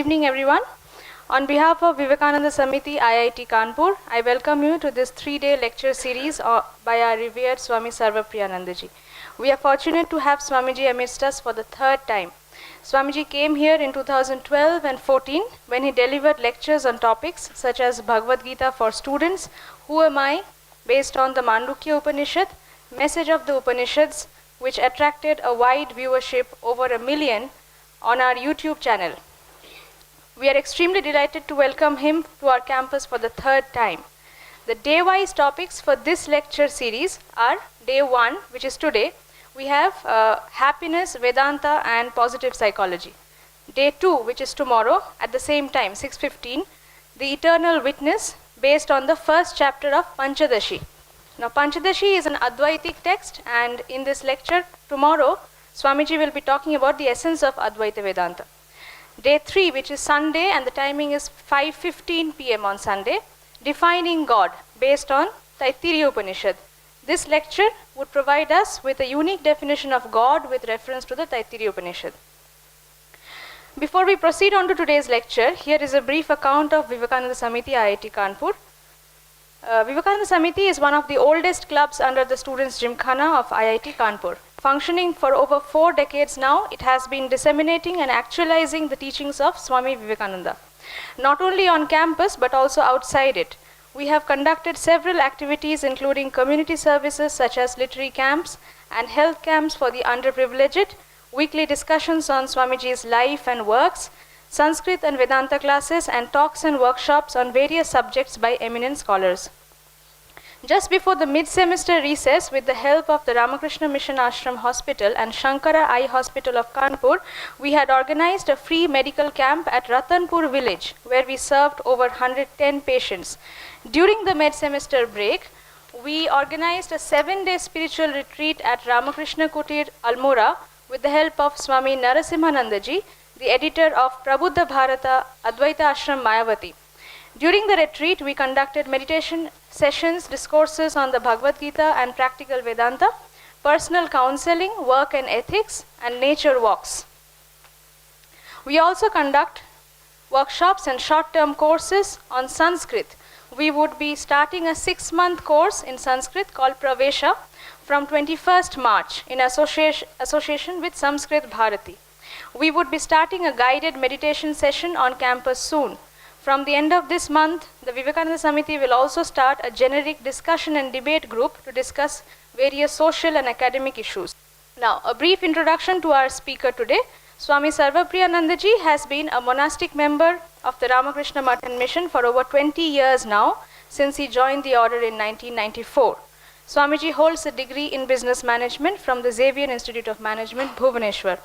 evening, everyone. On behalf of Vivekananda Samiti, IIT Kanpur, I welcome you to this 3-day lecture series by our revered Swami Sarvapriyananda ji. We are fortunate to have Swamiji amidst us for the third time. Swamiji came here in 2012 and 14 when he delivered lectures on topics such as Bhagavad Gita for students, Who Am I, based on the Mandukya Upanishad, Message of the Upanishads, which attracted a wide viewership over 1 million on our YouTube channel. We are extremely delighted to welcome him to our campus for the third time. The day-wise topics for this lecture series are Day 1, which is today. We have Happiness, Vedanta and Positive Psychology. Day 2, which is tomorrow, at the same time, 6:15, The Eternal Witness, based on the first chapter of Panchadashi. Now, Panchadashi is an Advaitic text, and in this lecture tomorrow, Swamiji will be talking about the essence of Advaita Vedanta. Day 3, which is Sunday, and the timing is 5:15 p.m. on Sunday, Defining God, based on Taittiriya Upanishad. This lecture would provide us with a unique definition of God with reference to the Taittiriya Upanishad. Before we proceed on to today's lecture, here is a brief account of Vivekananda Samiti, IIT Kanpur. Vivekananda Samiti is one of the oldest clubs under the Students' Gymkhana of IIT Kanpur. Functioning for over 4 decades now, it has been disseminating and actualizing the teachings of Swami Vivekananda, not only on campus but also outside it. We have conducted several activities including community services such as literary camps and health camps for the underprivileged, weekly discussions on Swamiji's life and works, Sanskrit and Vedanta classes, and talks and workshops on various subjects by eminent scholars. Just before the mid-semester recess, with the help of the Ramakrishna Mission Ashram Hospital and Shankara Eye Hospital of Kanpur, we had organized a free medical camp at Ratanpur village, where we served over 110 patients. During the mid-semester break, we organized a 7-day spiritual retreat at Ramakrishna Kutir, Almora, with the help of Swami Narasimhanandaji, the editor of Prabuddha Bharata Advaita Ashram Mayavati. During the retreat, we conducted meditation sessions, discourses on the Bhagavad Gita and practical Vedanta, personal counseling, work and ethics, and nature walks. We also conduct workshops and short-term courses on Sanskrit. We would be starting a 6-month course in Sanskrit called Pravesha from 21st March in association with Sanskrit Bharati. We would be starting a guided meditation session on campus soon. From the end of this month, the Vivekananda Samiti will also start a generic discussion and debate group to discuss various social and academic issues. Now, a brief introduction to our speaker today. Swami Sarvapriyananda ji has been a monastic member of the Ramakrishna Math Mission for over 20 years now, since he joined the order in 1994. Swamiji holds a degree in business management from the Xavier Institute of Management, Bhubaneswar.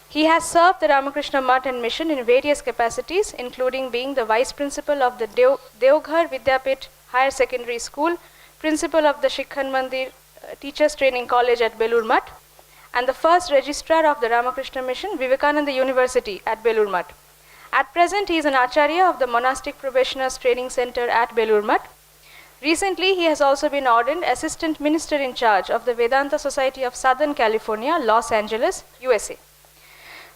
He has served the Ramakrishna Math and Mission in various capacities, including being the Vice Principal of the Deoghar Vidyapit Higher Secondary School, Principal of the Shikhan Mandir Teachers Training College at Belur Math, and the first Registrar of the Ramakrishna Mission, Vivekananda University at Belur Math. At present, he is an Acharya of the Monastic Probationers Training Center at Belur Math. Recently, he has also been ordained Assistant Minister in charge of the Vedanta Society of Southern California, Los Angeles, USA.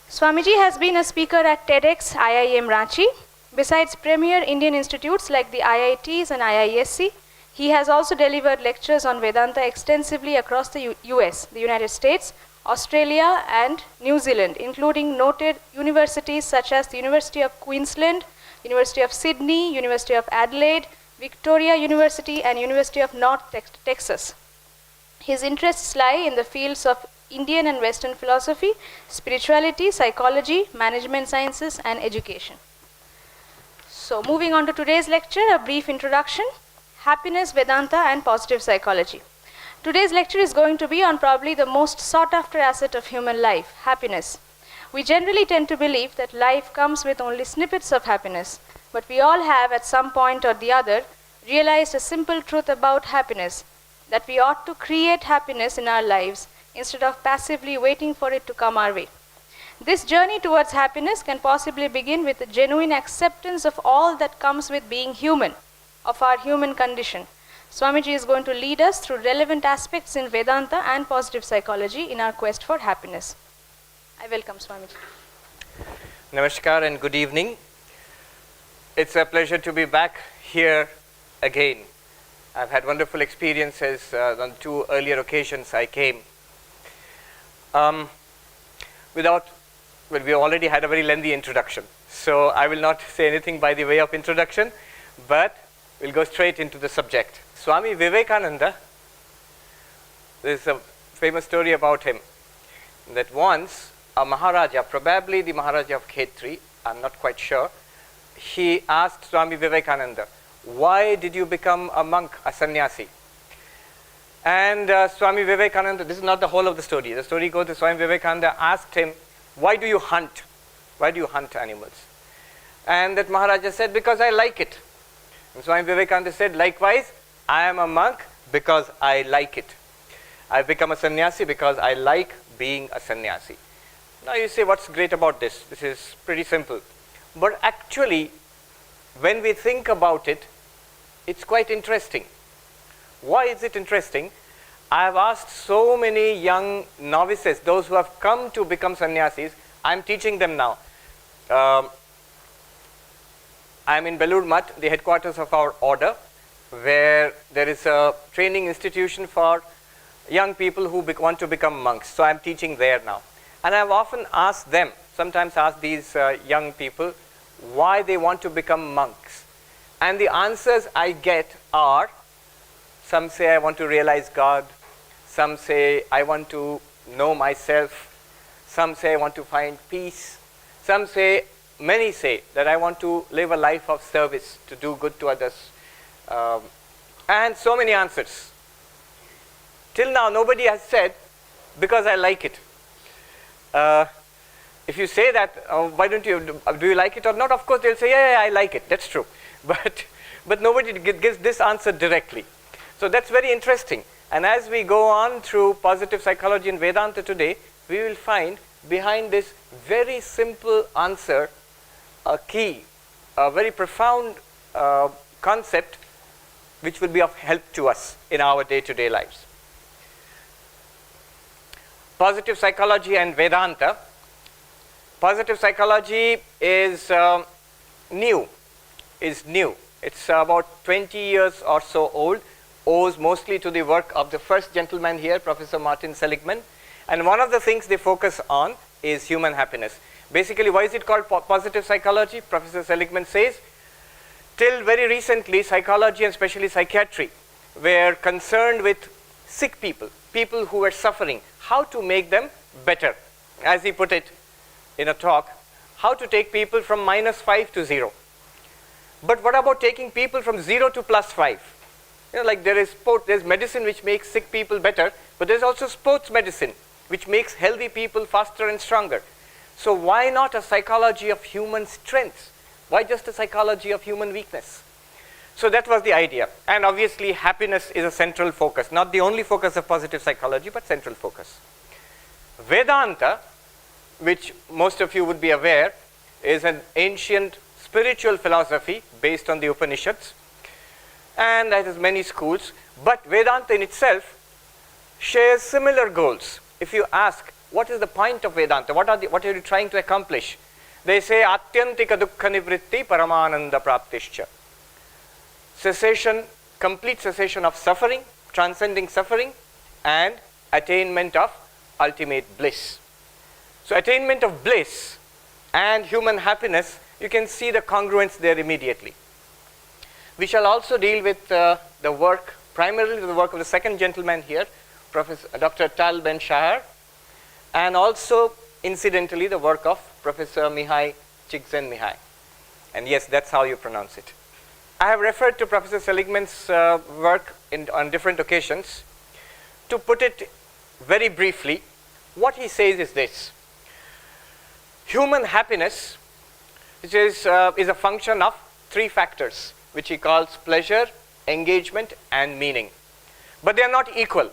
Swamiji has been a speaker at TEDx IIM Ranchi. Besides premier Indian institutes like the IITs and IISc, he has also delivered lectures on Vedanta extensively across the US, the United States, Australia and New Zealand, including noted universities such as the University of Queensland, University of Sydney, University of Adelaide, Victoria University and University of North Texas. His interests lie in the fields of Indian and Western philosophy, spirituality, psychology, management sciences, and education. So, moving on to today's lecture, a brief introduction, Happiness, Vedanta, and Positive Psychology. Today's lecture is going to be on probably the most sought-after asset of human life, happiness. We generally tend to believe that life comes with only snippets of happiness, but we all have at some point or the other realized a simple truth about happiness, that we ought to create happiness in our lives instead of passively waiting for it to come our way. This journey towards happiness can possibly begin with a genuine acceptance of all that comes with being human, of our human condition. Swamiji is going to lead us through relevant aspects in Vedanta and positive psychology in our quest for happiness. I welcome Swamiji. Namaskar and good evening. It's a pleasure to be back here again. I've had wonderful experiences on 2 earlier occasions I came. We already had a very lengthy introduction, so I will not say anything by the way of introduction, but we'll go straight into the subject. Swami Vivekananda, there's a famous story about him, that once a Maharaja, probably the Maharaja of Khetri, I'm not quite sure, he asked Swami Vivekananda, why did you become a monk, a sannyasi? And Swami Vivekananda, this is not the whole of the story. The story goes that Swami Vivekananda asked him, why do you hunt? Why do you hunt animals? And that Maharaja said, because I like it. And Swami Vivekananda said, likewise, I am a monk because I like it. I've become a sannyasi because I like being a sannyasi. Now you say, what's great about this? This is pretty simple. But actually, when we think about it, it's quite interesting. Why is it interesting? I have asked so many young novices, those who have come to become sannyasis, I'm teaching them now. I'm in Belur Math, the headquarters of our order, where there is a training institution for young people who want to become monks. So I'm teaching there now. And I've often asked them, sometimes asked these young people, why they want to become monks. And the answers I get are, some say I want to realize God, some say I want to know myself, some say I want to find peace, some say, many say that I want to live a life of service, to do good to others, and so many answers. Till now nobody has said, because I like it. If you say that, why don't you, do you like it or not? Of course they'll say, yeah, I like it, that's true. But nobody gives this answer directly. So that's very interesting. And as we go on through positive psychology and Vedanta today, we will find behind this very simple answer a key, a very profound concept which will be of help to us in our day-to-day lives. Positive psychology and Vedanta. Positive psychology is new. It's about 20 years or so old, owes mostly to the work of the first gentleman here, Professor Martin Seligman. And one of the things they focus on is human happiness. Basically, why is it called positive psychology? Professor Seligman says, till very recently, psychology and especially psychiatry were concerned with sick people, people who were suffering, how to make them better. As he put it in a talk, how to take people from -5 to 0. But what about taking people from 0 to +5? You know, like there's medicine which makes sick people better, but there's also sports medicine which makes healthy people faster and stronger. So why not a psychology of human strength? Why just a psychology of human weakness? So that was the idea. And obviously happiness is a central focus, not the only focus of positive psychology, but central focus. Vedanta, which most of you would be aware, is an ancient spiritual philosophy based on the Upanishads, and that has many schools. But Vedanta in itself shares similar goals. If you ask, what is the point of Vedanta? What are you trying to accomplish? They say, Atyantika dukkha nivritti paramananda praptischa. Cessation, complete cessation of suffering, transcending suffering, and attainment of ultimate bliss. So attainment of bliss and human happiness, you can see the congruence there immediately. We shall also deal with the work, primarily the work of the second gentleman here, Professor Dr. Tal Ben Shahar, and also incidentally the work of Professor Mihai Csikszentmihalyi. And yes, that's how you pronounce it. I have referred to Professor Seligman's work on different occasions. To put it very briefly, what he says is this: human happiness, which is a function of 3 factors, which he calls pleasure, engagement, and meaning. But they are not equal.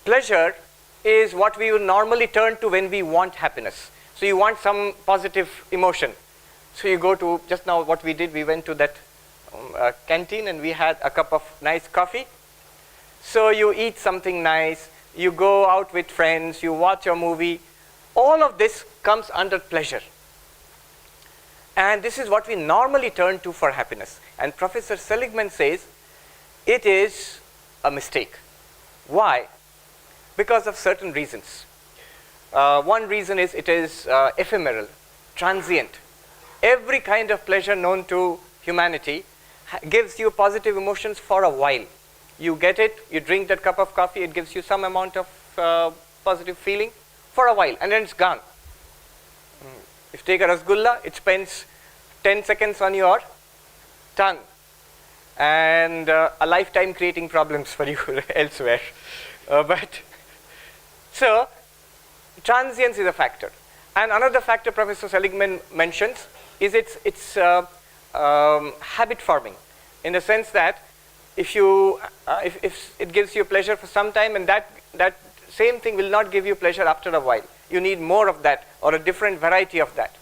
Pleasure is what we will normally turn to when we want happiness. So you want some positive emotion. So you go to, just now what we did, we went to that canteen and we had a cup of nice coffee. So you eat something nice, you go out with friends, you watch a movie. All of this comes under pleasure. And this is what we normally turn to for happiness. And Professor Seligman says it is a mistake. Why? Because of certain reasons. One reason is it is ephemeral, transient. Every kind of pleasure known to humanity gives you positive emotions for a while. You get it, you drink that cup of coffee, it gives you some amount of positive feeling for a while, and then it's gone. If you take a rasgulla, it spends 10 seconds on your tongue and a lifetime creating problems for you elsewhere. So transience is a factor. And another factor Professor Seligman mentions is its habit forming, in the sense that if it gives you pleasure for some time, and that same thing will not give you pleasure after a while. You need more of that or a different variety of that.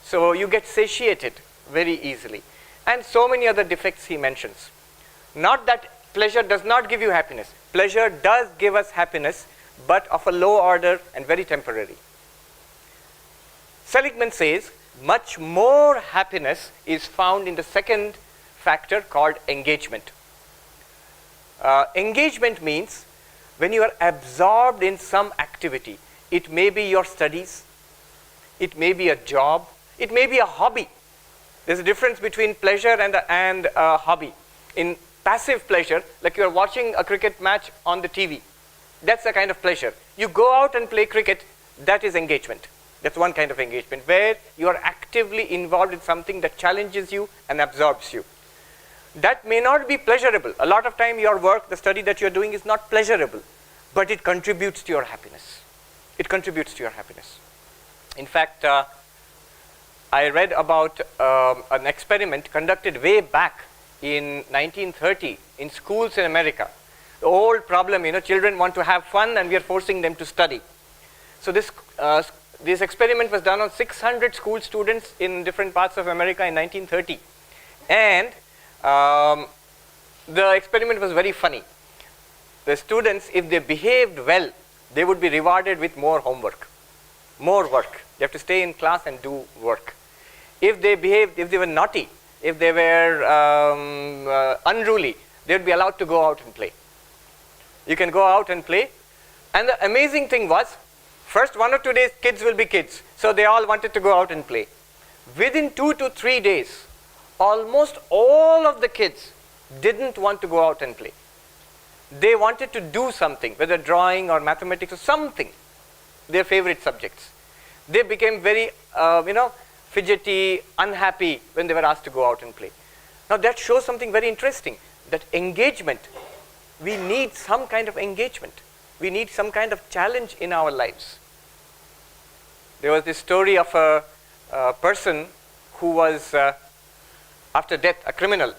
So you get satiated very easily. And so many other defects he mentions. Not that pleasure does not give you happiness. Pleasure does give us happiness, but of a low order and very temporary. Seligman says much more happiness is found in the second factor called engagement. Engagement means when you are absorbed in some activity. It may be your studies, it may be a job, it may be a hobby. There's a difference between pleasure and a hobby. In passive pleasure, like you're watching a cricket match on the TV, that's a kind of pleasure. You go out and play cricket, that is engagement. That's one kind of engagement, where you are actively involved in something that challenges you and absorbs you. That may not be pleasurable. A lot of time your work, the study that you're doing is not pleasurable, but it contributes to your happiness. It contributes to your happiness. In fact, I read about an experiment conducted way back in 1930 in schools in America. The old problem, children want to have fun and we are forcing them to study. So this experiment was done on 600 school students in different parts of America in 1930. And the experiment was very funny. The students, if they behaved well, they would be rewarded with more homework, more work. They have to stay in class and do work. If they were naughty, if they were unruly, they would be allowed to go out and play. You can go out and play. And the amazing thing was, first 1 or 2 days, kids will be kids. So they all wanted to go out and play. Within 2 to 3 days, almost all of the kids didn't want to go out and play. They wanted to do something, whether drawing or mathematics or something, their favorite subjects. They became very, fidgety, unhappy when they were asked to go out and play. Now that shows something very interesting, that engagement, we need some kind of engagement. We need some kind of challenge in our lives. There was this story of a person who was, after death, a criminal.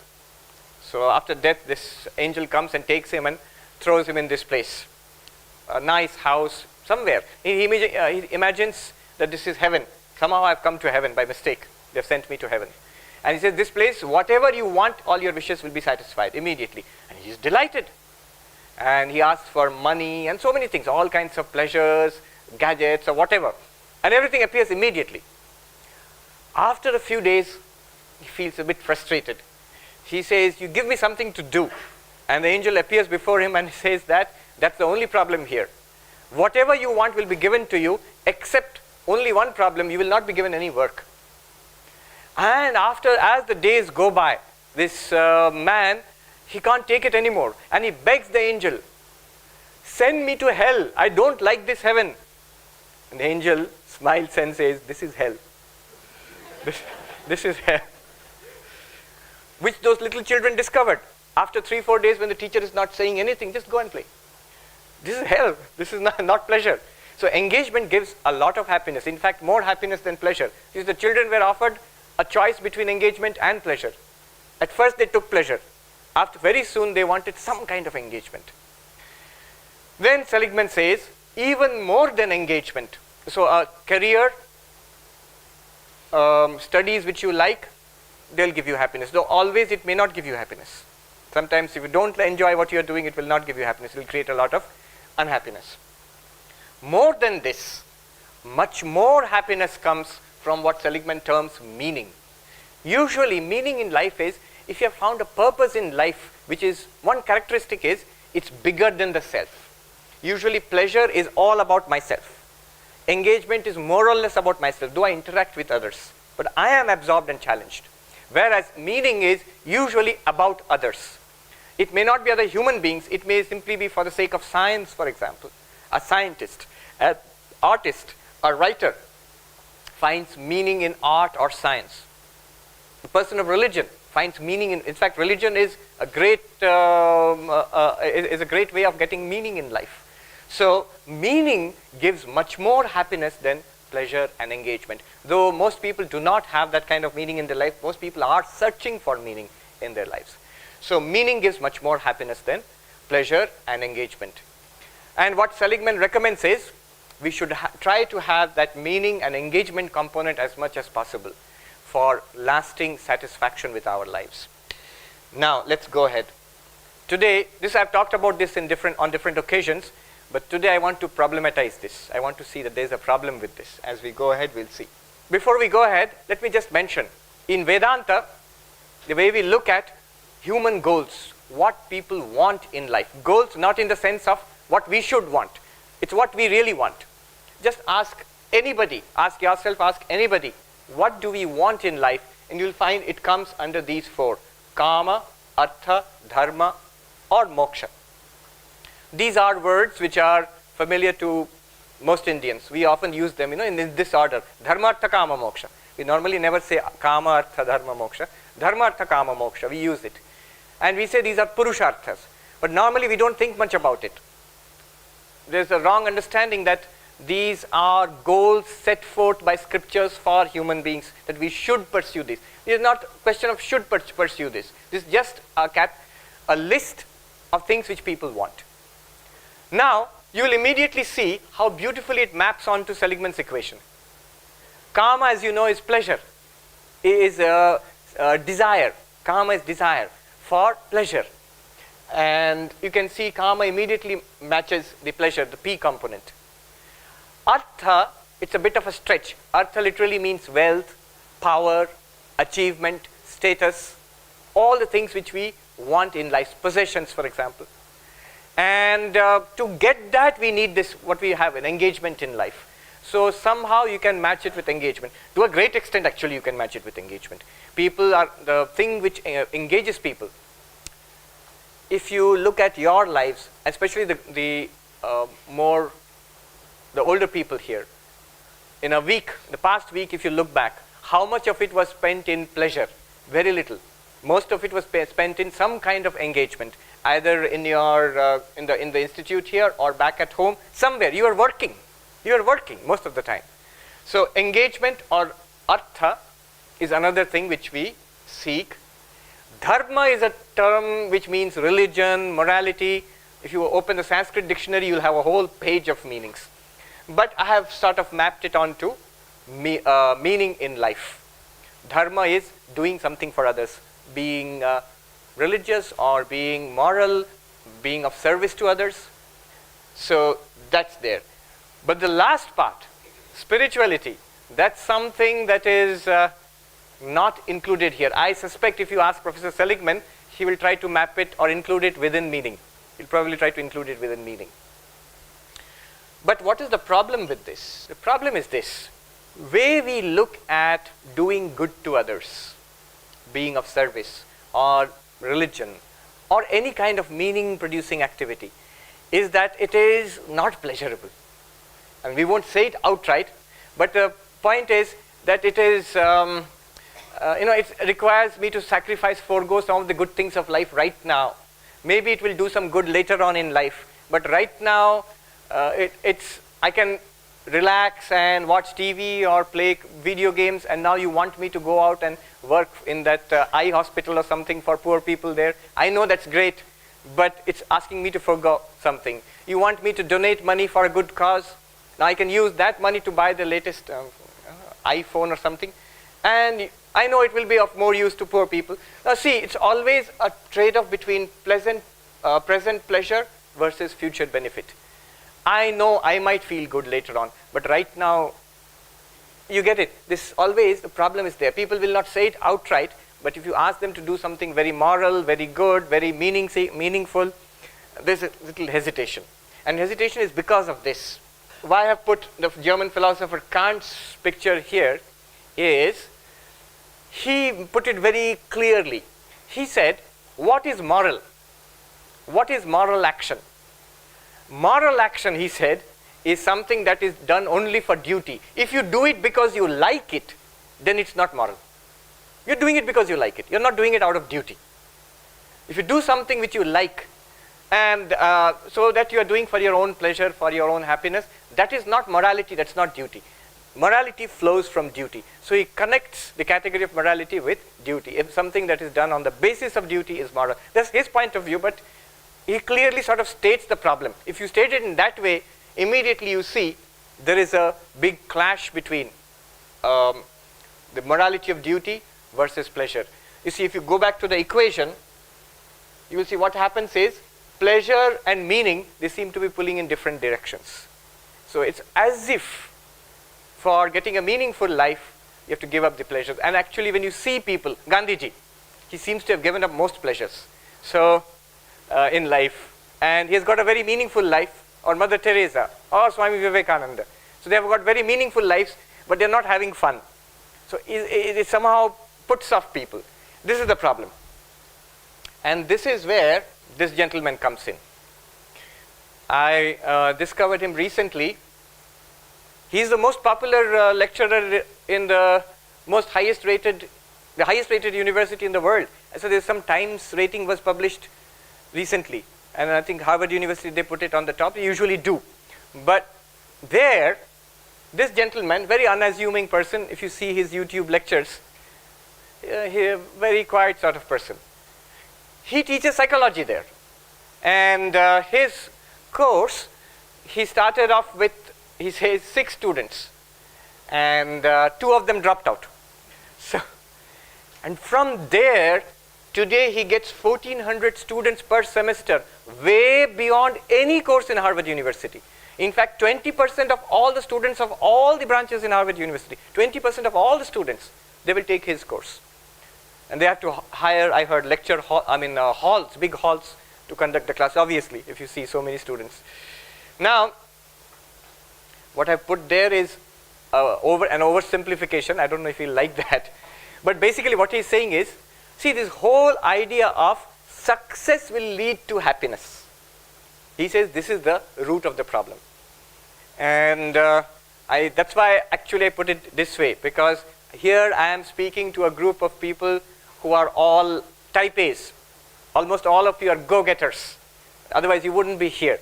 So after death, this angel comes and takes him and throws him in this place. A nice house somewhere. He imagines that this is heaven. Somehow I've come to heaven by mistake. They've sent me to heaven. And he says, this place, whatever you want, all your wishes will be satisfied immediately. And he's delighted. And he asks for money and so many things, all kinds of pleasures, gadgets or whatever. And everything appears immediately. After a few days, he feels a bit frustrated. He says, you give me something to do. And the angel appears before him and says that's the only problem here. Whatever you want will be given to you, except only one problem, you will not be given any work. And as the days go by, this man, he can't take it anymore. And he begs the angel, send me to hell. I don't like this heaven. And the angel smiles and says, this is hell. This is hell. Which those little children discovered. After 3-4 days when the teacher is not saying anything, just go and play. This is hell. This is not pleasure. So engagement gives a lot of happiness. In fact, more happiness than pleasure. Because the children were offered a choice between engagement and pleasure. At first they took pleasure. After very soon they wanted some kind of engagement. Then Seligman says, even more than engagement. So a career, studies which you like, they'll give you happiness. Though always it may not give you happiness. Sometimes if you don't enjoy what you're doing, it will not give you happiness. It will create a lot of unhappiness. More than this, Much more happiness comes from what Seligman terms meaning. Usually meaning in life is, if you have found a purpose in life, which is, one characteristic is, it's bigger than the self. Usually pleasure is all about myself. Engagement is more or less about myself, though I interact with others. But I am absorbed and challenged. Whereas meaning is usually about others. It may not be other human beings, it may simply be for the sake of science, for example. A scientist, an artist, a writer finds meaning in art or science. The person of religion finds meaning in fact, religion is a great way of getting meaning in life. So meaning gives much more happiness than pleasure and engagement. Though most people do not have that kind of meaning in their life, most people are searching for meaning in their lives. So meaning gives much more happiness than pleasure and engagement. And what Seligman recommends is, we should try to have that meaning and engagement component as much as possible for lasting satisfaction with our lives. Now let's go ahead. Today, I've talked about this on different occasions, but today I want to problematize this. I want to see that there's a problem with this. As we go ahead, we'll see. Before we go ahead, let me just mention, in Vedanta, the way we look at human goals, what people want in life. Goals not in the sense of what we should want. It's what we really want. Just ask anybody, ask yourself, ask anybody, what do we want in life? And you'll find it comes under these four: kama, artha, dharma, or moksha. These are words which are familiar to most Indians. We often use them, in this order: dharma, artha, kama, moksha. We normally never say kama, artha, dharma, moksha. Dharma, artha, kama, moksha. We use it. And we say these are purusharthas. But normally we don't think much about it. There's a wrong understanding that these are goals set forth by scriptures for human beings, that we should pursue this. It is not a question of should pursue this. This is just a list of things which people want. Now, you will immediately see how beautifully it maps onto Seligman's equation. Kama, as you know, is pleasure, is desire. Kama is desire for pleasure. And you can see kama immediately matches the pleasure, the P component. Artha, it's a bit of a stretch. Artha literally means wealth, power, achievement, status, all the things which we want in life, possessions, for example. And to get that, we need this, what we have, an engagement in life. So somehow you can match it with engagement. To a great extent, actually, you can match it with engagement. People are the thing which engages people. If you look at your lives, especially the older people here, in a week, the past week, if you look back, how much of it was spent in pleasure? Very little. Most of it was spent in some kind of engagement, either in your in the institute here or back at home, somewhere. You are working most of the time. So engagement or artha is another thing which we seek. Dharma is a term which means religion, morality. If you open the Sanskrit dictionary, you'll have a whole page of meanings. But I have sort of mapped it onto meaning in life. Dharma is doing something for others, being religious or being moral, being of service to others. So that's there. But the last part, spirituality, that's something that is not included here. I suspect if you ask Professor Seligman, he will try to map it or include it within meaning. He'll probably try to include it within meaning. But what is the problem with this? The problem is this: way we look at doing good to others, being of service, or religion, or any kind of meaning-producing activity, is that it is not pleasurable. And we won't say it outright, but the point is that it is, it requires me to sacrifice, forego some of the good things of life right now. Maybe it will do some good later on in life, but right now, I can relax and watch TV or play video games, and now you want me to go out and work in that eye hospital or something for poor people there. I know that's great, but it's asking me to forgo something. You want me to donate money for a good cause. Now I can use that money to buy the latest iPhone or something, and I know it will be of more use to poor people. Now see, it's always a trade-off between present pleasure versus future benefit. I know I might feel good later on, but right now, you get it. This always, the problem is there. People will not say it outright, but if you ask them to do something very moral, very good, very meaningful, there's a little hesitation. And hesitation is because of this. Why I have put the German philosopher Kant's picture here is, he put it very clearly. He said, what is moral? What is moral action? Moral action, he said, is something that is done only for duty. If you do it because you like it, then it's not moral. You're doing it because you like it. You're not doing it out of duty. If you do something which you like, and so that you are doing for your own pleasure, for your own happiness, that is not morality, that's not duty. Morality flows from duty. So he connects the category of morality with duty. If something that is done on the basis of duty is moral. That's his point of view, but he clearly sort of states the problem. If you state it in that way, immediately you see there is a big clash between the morality of duty versus pleasure. You see, if you go back to the equation, you will see what happens is pleasure and meaning, they seem to be pulling in different directions. So it's as if for getting a meaningful life, you have to give up the pleasures. And actually when you see people, Gandhiji, he seems to have given up most pleasures. So in life, and he has got a very meaningful life, or Mother Teresa, or Swami Vivekananda. So they have got very meaningful lives, but they're not having fun. So it somehow puts off people. This is the problem. And this is where this gentleman comes in. I discovered him recently. He's the most popular lecturer in the highest rated university in the world. So there's some Times rating was published recently. And I think Harvard University, they put it on the top. They usually do. But there, this gentleman, very unassuming person, if you see his YouTube lectures, he's a very quiet sort of person. He teaches psychology there. And his course, he started off with, he says, 6 students. And 2 of them dropped out. So, and from there, today he gets 1,400 students per semester, way beyond any course in Harvard University. In fact, 20% of all the students of all the branches in Harvard University, 20% of all the students, they will take his course. And they have to hire, I heard, halls, big halls to conduct the class, obviously, if you see so many students. Now, what I put there is an oversimplification. I don't know if you like that. But basically what he's saying is, see, this whole idea of success will lead to happiness. He says this is the root of the problem. And that's why actually I put it this way, because here I am speaking to a group of people who are all type A's. Almost all of you are go-getters. Otherwise you wouldn't be here.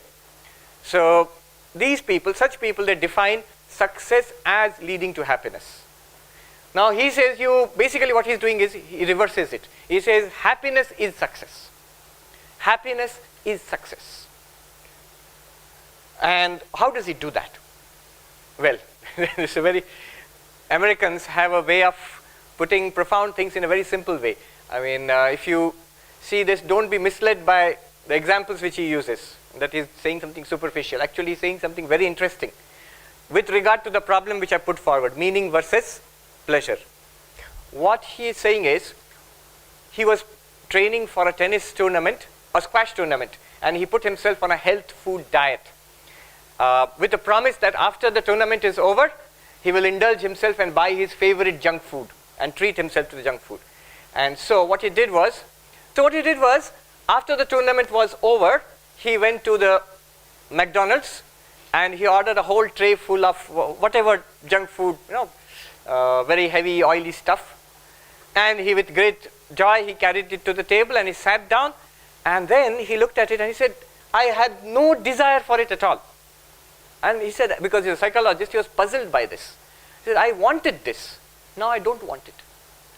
So these people, such people, they define success as leading to happiness. Now he says basically what he's doing is he reverses it. He says happiness is success. Happiness is success. And how does he do that? Well, it's Americans have a way of putting profound things in a very simple way. I mean, if you see this, don't be misled by the examples which he uses. That is saying something superficial. Actually saying something very interesting with regard to the problem which I put forward, meaning versus pleasure. What he is saying is, he was training for a tennis tournament, a squash tournament, and he put himself on a health food diet with the promise that after the tournament is over, he will indulge himself and buy his favorite junk food and treat himself to the junk food. And so what he did was, after the tournament was over, he went to the McDonald's and he ordered a whole tray full of whatever junk food, very heavy oily stuff. And he, with great joy, he carried it to the table and he sat down, and then he looked at it and he said, I had no desire for it at all. And he said, because he's a psychologist, he was puzzled by this. He said, I wanted this. Now I don't want it.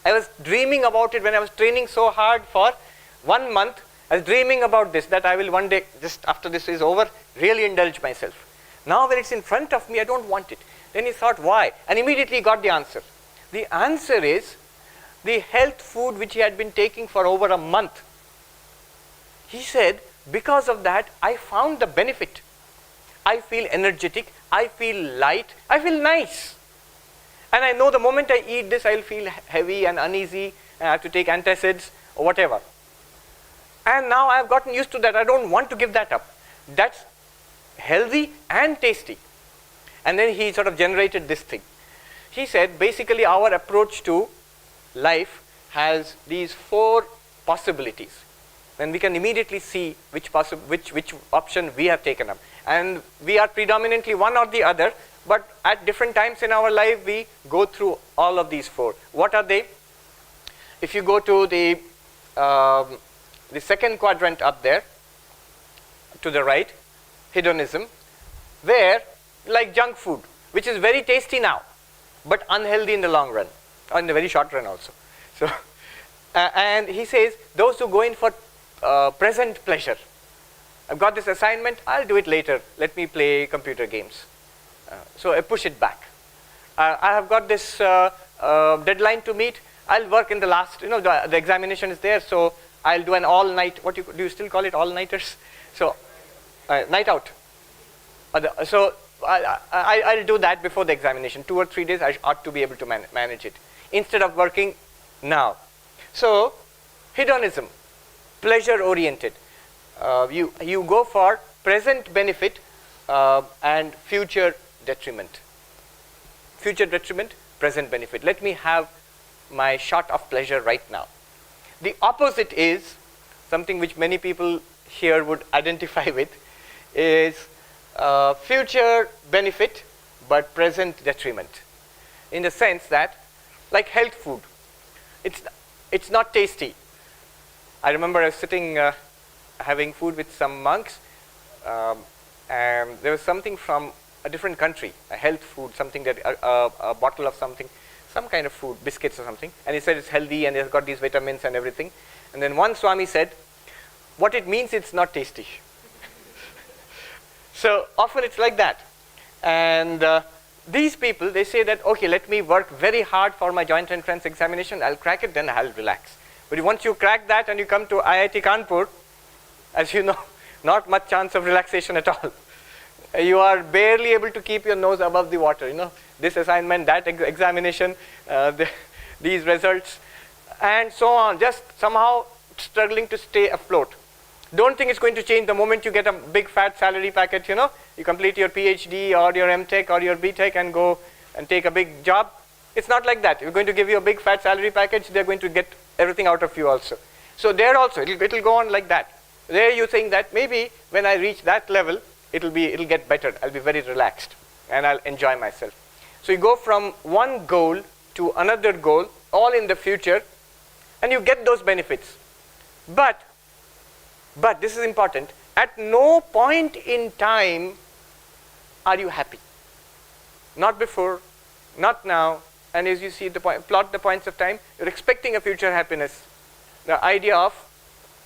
I was dreaming about it when I was training so hard for 1 month. I was dreaming about this, that I will one day, just after this is over, really indulge myself. Now when it's in front of me, I don't want it. Then he thought, why? And immediately he got the answer. The answer is the health food which he had been taking for over a month. He said, because of that, I found the benefit. I feel energetic, I feel light, I feel nice. And I know the moment I eat this, I'll feel heavy and uneasy, and I have to take antacids or whatever. And now I've gotten used to that. I don't want to give that up. That's healthy and tasty. And then he sort of generated this thing. He said, basically our approach to life has these 4 possibilities. And we can immediately see which option we have taken up. And we are predominantly one or the other, but at different times in our life, we go through all of these 4. What are they? If you go to the second quadrant up there, to the right, hedonism, where, like junk food, which is very tasty now, but unhealthy in the long run, or in the very short run also. So, and he says, those who go in for present pleasure. I've got this assignment, I'll do it later, let me play computer games. So I push it back. I have got this deadline to meet, I'll work in the last, the examination is there, so I'll do an all-night, do you still call it all-nighters? So, night out. So I'll do that before the examination. 2 or 3 days I ought to be able to manage it, instead of working now. So, hedonism, pleasure-oriented. You go for present benefit and future detriment. Future detriment, present benefit. Let me have my shot of pleasure right now. The opposite is something which many people here would identify with, is future benefit but present detriment. In the sense that, like health food, it's not tasty. I remember I was sitting having food with some monks, and there was something from a different country, a health food, something that a bottle of something, some kind of food, biscuits or something, and he said it's healthy and it's got these vitamins and everything. And then one Swami said, what it means, it's not tasty. So often it's like that. And these people, they say that, okay, let me work very hard for my joint entrance examination, I'll crack it, then I'll relax. But once you crack that and you come to IIT Kanpur, as you know, not much chance of relaxation at all. You are barely able to keep your nose above the water, this assignment, that examination, these results, and so on, just somehow struggling to stay afloat. Don't think it's going to change the moment you get a big fat salary package, you complete your PhD or your MTech or your BTech and go and take a big job. It's not like that. We're going to give you a big fat salary package, they're going to get everything out of you also. So there also, it'll go on like that. There you're saying that maybe when I reach that level, it'll get better. I'll be very relaxed and I'll enjoy myself. So you go from one goal to another goal, all in the future, and you get those benefits. But this is important, at no point in time are you happy. Not before, not now, and as you see plot the points of time, you're expecting a future happiness. The idea of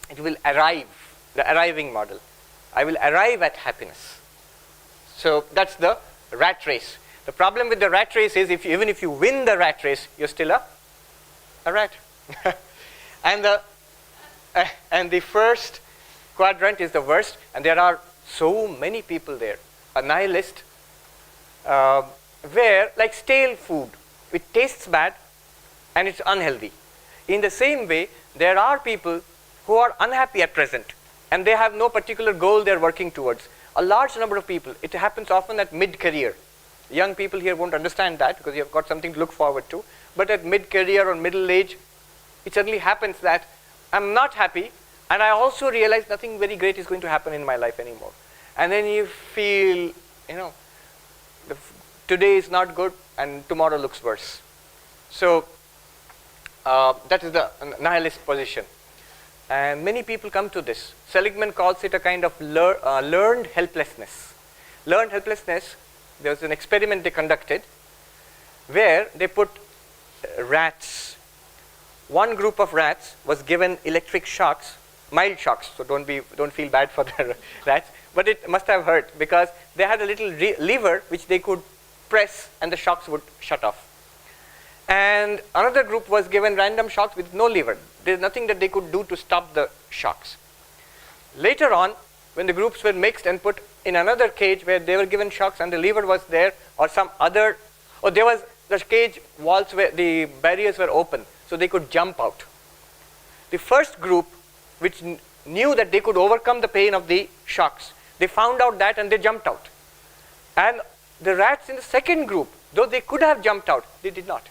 it will arrive, the arriving model. I will arrive at happiness. So that's the rat race. The problem with the rat race is even if you win the rat race, you're still a rat. And the first quadrant is the worst, and there are so many people there. A nihilist, where like stale food, it tastes bad and it's unhealthy. In the same way, there are people who are unhappy at present and they have no particular goal they're working towards. A large number of people, it happens often at mid-career. Young people here won't understand that because you've got something to look forward to. But at mid-career or middle age, it suddenly happens that I'm not happy and I also realize nothing very great is going to happen in my life anymore. And then you feel, today is not good and tomorrow looks worse. So that is the nihilist position. And many people come to this. Seligman calls it a kind of learned helplessness. Learned helplessness, there was an experiment they conducted where they put rats. One group of rats was given electric shocks, mild shocks, so don't feel bad for the rats, but it must have hurt because they had a little lever which they could press and the shocks would shut off. And another group was given random shocks with no lever. There's nothing that they could do to stop the shocks. Later on, when the groups were mixed and put in another cage where they were given shocks and the lever was there, or some other, or there was the cage walls where the barriers were open, so they could jump out. The first group, which knew that they could overcome the pain of the shocks, they found out that and they jumped out. And the rats in the second group, though they could have jumped out, they did not.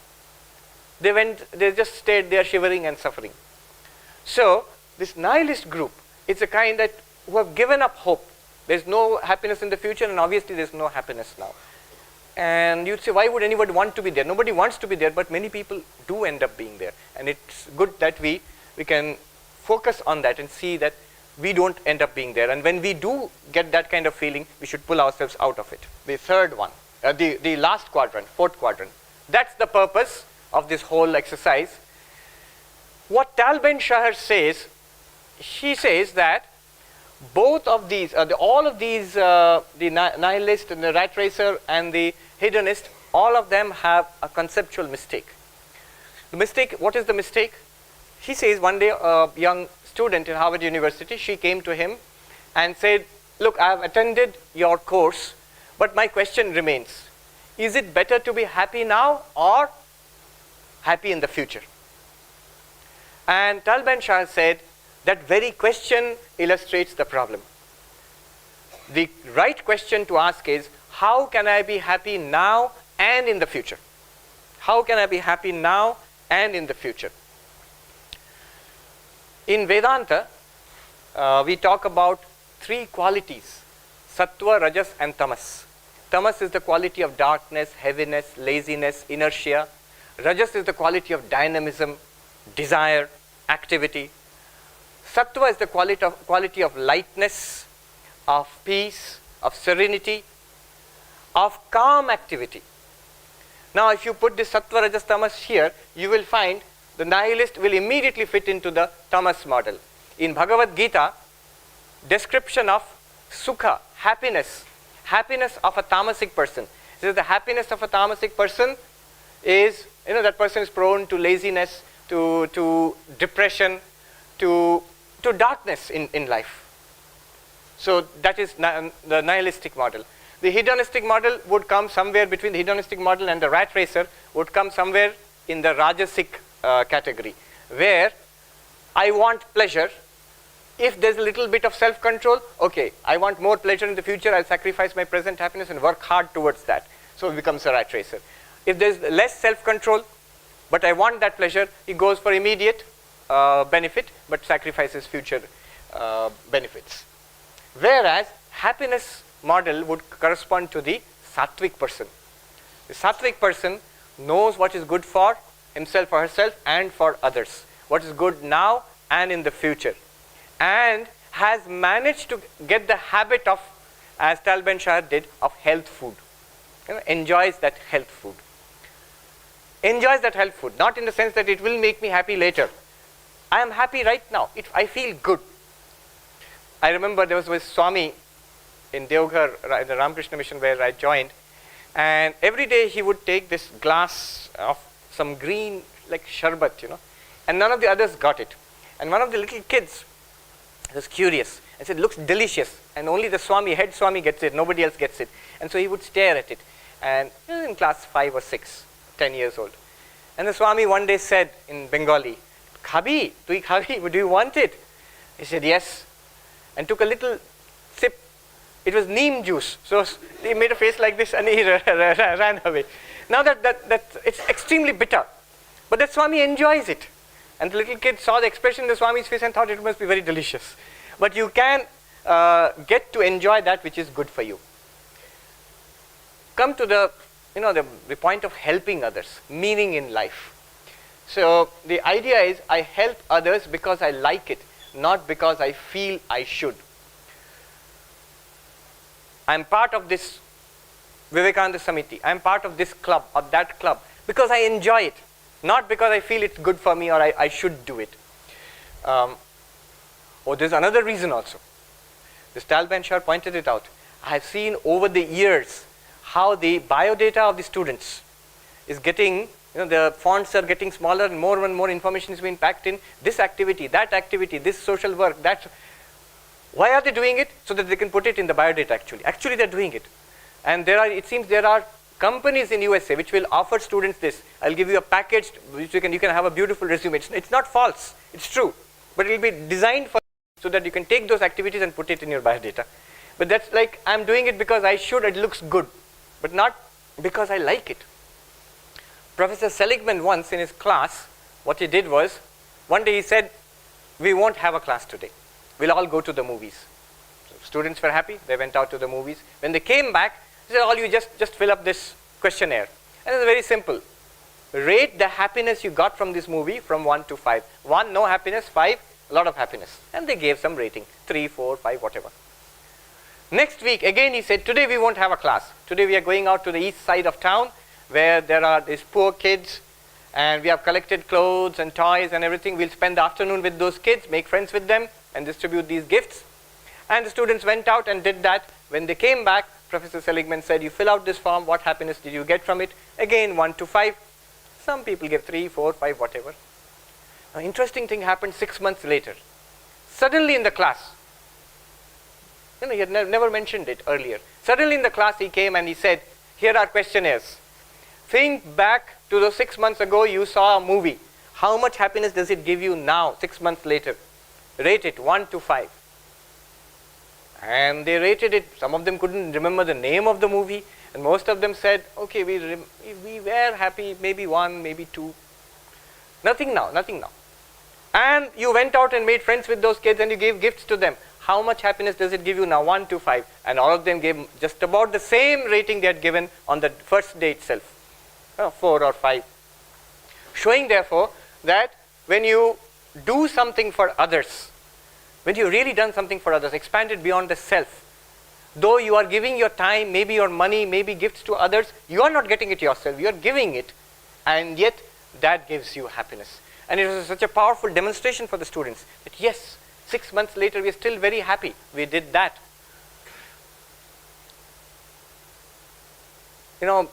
They just stayed there shivering and suffering. So this nihilist group is a kind that who have given up hope. There's no happiness in the future, and obviously there's no happiness now. And you'd say, why would anybody want to be there? Nobody wants to be there, but many people do end up being there. And it's good that we can focus on that and see that we don't end up being there. And when we do get that kind of feeling, we should pull ourselves out of it. The third one, the last quadrant, fourth quadrant, that's the purpose of this whole exercise. What Tal Ben-Shahar says, he says that both of these, all of these, the nihilist and the rat racer and the hedonist, all of them have a conceptual mistake. The mistake, what is the mistake? He says one day a young student in Harvard University, she came to him and said, look, I have attended your course, but my question remains. Is it better to be happy now or happy in the future? And Tal Ben-Shahar said, that very question illustrates the problem. The right question to ask is, how can I be happy now and in the future? How can I be happy now and in the future? In Vedanta, we talk about three qualities, sattva, rajas and tamas. Tamas is the quality of darkness, heaviness, laziness, inertia. Rajas is the quality of dynamism, desire, activity. Sattva is the quality of lightness, of peace, of serenity, of calm activity. Now if you put this sattva, rajas, tamas here, you will find the nihilist will immediately fit into the tamas model. In Bhagavad Gita, description of sukha, happiness of a tamasic person. It says the happiness of a tamasic person is, that person is prone to laziness, to depression, to darkness in life. So that is the nihilistic model. The hedonistic model would come somewhere between the hedonistic model and the rat racer, would come somewhere in the rajasic category, where I want pleasure. If there's a little bit of self-control, okay, I want more pleasure in the future, I'll sacrifice my present happiness and work hard towards that. So it becomes a rat racer. If there's less self-control, but I want that pleasure, he goes for immediate benefit, but sacrifices future benefits. Whereas happiness model would correspond to the sattvic person. The sattvic person knows what is good for himself or herself and for others, what is good now and in the future, and has managed to get the habit of, as Tal Ben-Shahar did, of health food. Enjoys that health food. Enjoys that health food, not in the sense that it will make me happy later. I am happy right now. I feel good. I remember there was a Swami in Deoghar, in the Ramakrishna mission where I joined, and every day he would take this glass of some green, like sharbat, and none of the others got it. And one of the little kids was curious and said, looks delicious, and only the Swami, head Swami gets it, nobody else gets it. And so he would stare at it, and he was in class 5 or 6, 10 years old. And the Swami one day said in Bengali, Khabi, tui khabi, do you want it? He said, yes, and took a little sip. It was neem juice. So he made a face like this and he ran away. Now that it's extremely bitter, but the Swami enjoys it. And the little kid saw the expression in the Swami's face and thought it must be very delicious. But you can get to enjoy that which is good for you. Come to the point of helping others, meaning in life. So the idea is I help others because I like it, not because I feel I should. I am part of this Vivekananda Samiti. I am part of this club or that club because I enjoy it, not because I feel it's good for me or I should do it. There's another reason also. This Tal Ben-Shahar pointed it out. I have seen over the years how the biodata of the students is getting, the fonts are getting smaller and more information is being packed in. This activity, that activity, this social work, that. Why are they doing it? So that they can put it in the biodata actually. Actually they're doing it. And it seems there are companies in USA which will offer students this. I'll give you a package which you can have a beautiful resume. It's not false, it's true. But it will be designed for so that you can take those activities and put it in your biodata. But that's like, I'm doing it because I should, it looks good, but not because I like it. Professor Seligman once in his class, what he did was, one day he said, we won't have a class today. We'll all go to the movies. So students were happy, they went out to the movies. When they came back, he said, all you just fill up this questionnaire. And it's very simple. Rate the happiness you got from this movie from 1 to 5. 1, no happiness, 5, a lot of happiness. And they gave some rating, 3, 4, 5, whatever. Next week, again he said, today we won't have a class. Today we are going out to the east side of town where there are these poor kids and we have collected clothes and toys and everything. We'll spend the afternoon with those kids, make friends with them and distribute these gifts. And the students went out and did that. When they came back, Professor Seligman said, you fill out this form, what happiness did you get from it? Again, 1 to 5. Some people give 3, 4, 5, whatever. An interesting thing happened 6 months later. Suddenly in the class, he had never mentioned it earlier. Suddenly in the class he came and he said, here are questionnaires. Think back to those 6 months ago you saw a movie. How much happiness does it give you now, 6 months later? Rate it 1 to 5. And they rated it. Some of them couldn't remember the name of the movie. And most of them said, okay, we were happy, maybe 1, maybe 2. Nothing now, nothing now. And you went out and made friends with those kids and you gave gifts to them. How much happiness does it give you now? 1 to 5. And all of them gave just about the same rating they had given on the first day itself. 4 or 5. Showing therefore that when you do something for others, when you really done something for others, expanded beyond the self, though you are giving your time, maybe your money, maybe gifts to others, you are not getting it yourself, you are giving it, and yet that gives you happiness. And it was such a powerful demonstration for the students that yes, 6 months later we are still very happy, we did that. You know,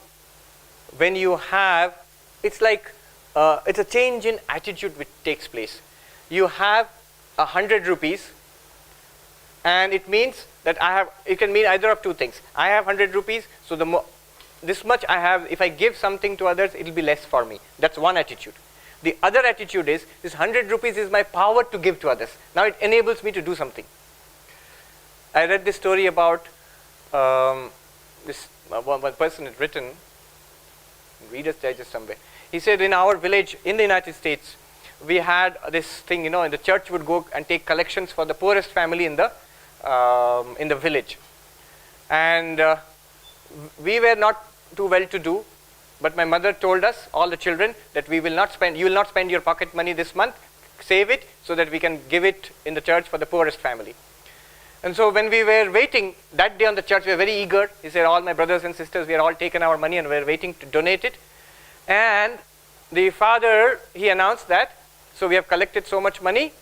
when you have, it's like, it's a change in attitude which takes place. You have 100 rupees and it means that it can mean either of two things. I have 100 rupees, so this much I have, if I give something to others, it will be less for me. That's one attitude. The other attitude is, this 100 rupees is my power to give to others. Now it enables me to do something. I read this story about one person had written, Reader's Digest somewhere. He said in our village in the United States, we had this thing, and the church would go and take collections for the poorest family in the village. And we were not too well to do, but my mother told us, all the children, that you will not spend your pocket money this month, save it so that we can give it in the church for the poorest family. And so when we were waiting that day on the church, we were very eager. He said, all my brothers and sisters, we had all taken our money and we were waiting to donate it. And the father, he announced that, so we have collected so much money,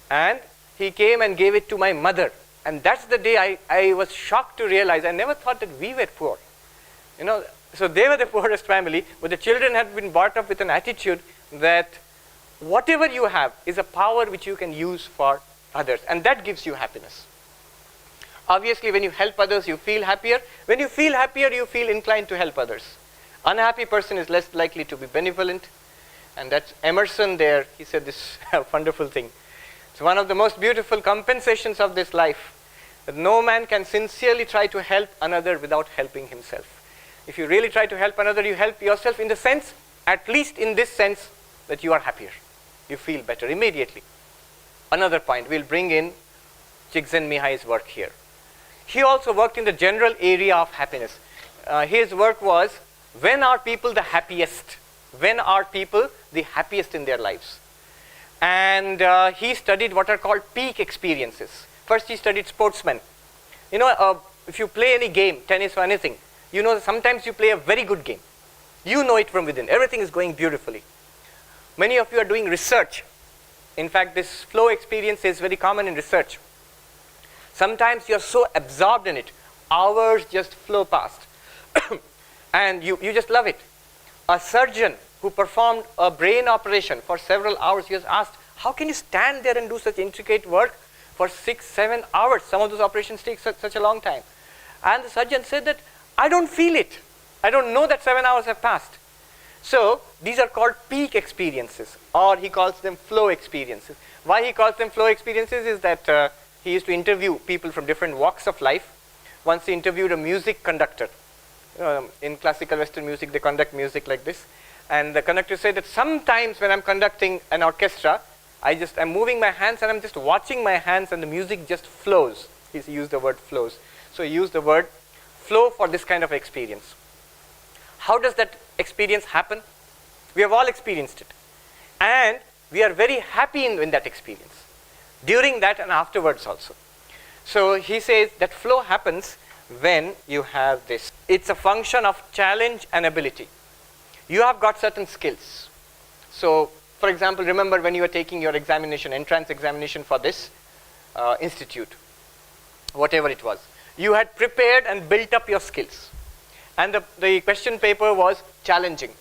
and he came and gave it to my mother. And that's the day I was shocked to realize, I never thought that we were poor. So they were the poorest family, but the children had been brought up with an attitude that whatever you have is a power which you can use for others, and that gives you happiness. Obviously, when you help others, you feel happier. When you feel happier, you feel inclined to help others. Unhappy person is less likely to be benevolent. And that's Emerson there. He said this wonderful thing. It's one of the most beautiful compensations of this life, that no man can sincerely try to help another without helping himself. If you really try to help another, you help yourself in the sense, at least in this sense, that you are happier. You feel better immediately. Another point, we'll bring in Csikszentmihalyi's work here. He also worked in the general area of happiness. His work was, when are people the happiest? When are people the happiest in their lives? And he studied what are called peak experiences. First he studied sportsmen. If you play any game, tennis or anything, sometimes you play a very good game. You know it from within. Everything is going beautifully. Many of you are doing research. In fact, this flow experience is very common in research. Sometimes you're so absorbed in it, hours just flow past. And you just love it. A surgeon who performed a brain operation for several hours, he was asked, how can you stand there and do such intricate work for 6-7 hours. Some of those operations take such a long time. And the surgeon said that, I don't feel it. I don't know that 7 hours have passed. So these are called peak experiences, or he calls them flow experiences. Why he calls them flow experiences is that he used to interview people from different walks of life. Once he interviewed a music conductor. In classical Western music, they conduct music like this. And the conductor said that sometimes when I'm conducting an orchestra, I'm moving my hands and I'm just watching my hands and the music just flows. He used the word flows. So he used the word flow for this kind of experience. How does that experience happen? We have all experienced it. And we are very happy in that experience. During that and afterwards also. So he says that flow happens when you have this. It's a function of challenge and ability. You have got certain skills. So, for example, remember when you were taking your examination, entrance examination for this institute, whatever it was. You had prepared and built up your skills. And the question paper was challenging.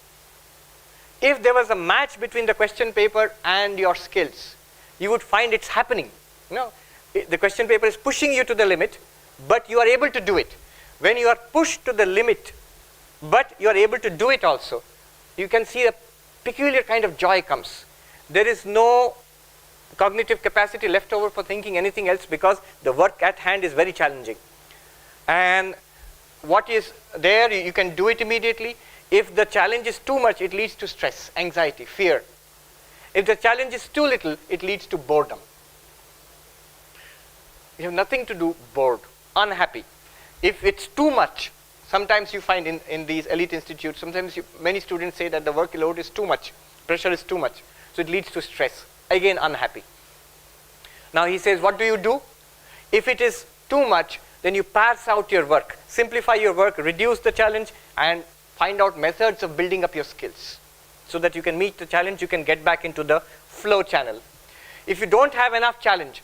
If there was a match between the question paper and your skills, you would find it's happening. The question paper is pushing you to the limit, but you are able to do it. When you are pushed to the limit, but you are able to do it also, you can see a peculiar kind of joy comes. There is no cognitive capacity left over for thinking anything else because the work at hand is very challenging. And what is there, you can do it immediately. If the challenge is too much, it leads to stress, anxiety, fear. If the challenge is too little, it leads to boredom. You have nothing to do, bored, unhappy. If it's too much, sometimes you find in these elite institutes, sometimes many students say that the workload is too much, pressure is too much. So it leads to stress, again unhappy. Now he says, what do you do? If it is too much, then you parse out your work, simplify your work, reduce the challenge, and find out methods of building up your skills. So that you can meet the challenge, you can get back into the flow channel. If you don't have enough challenge,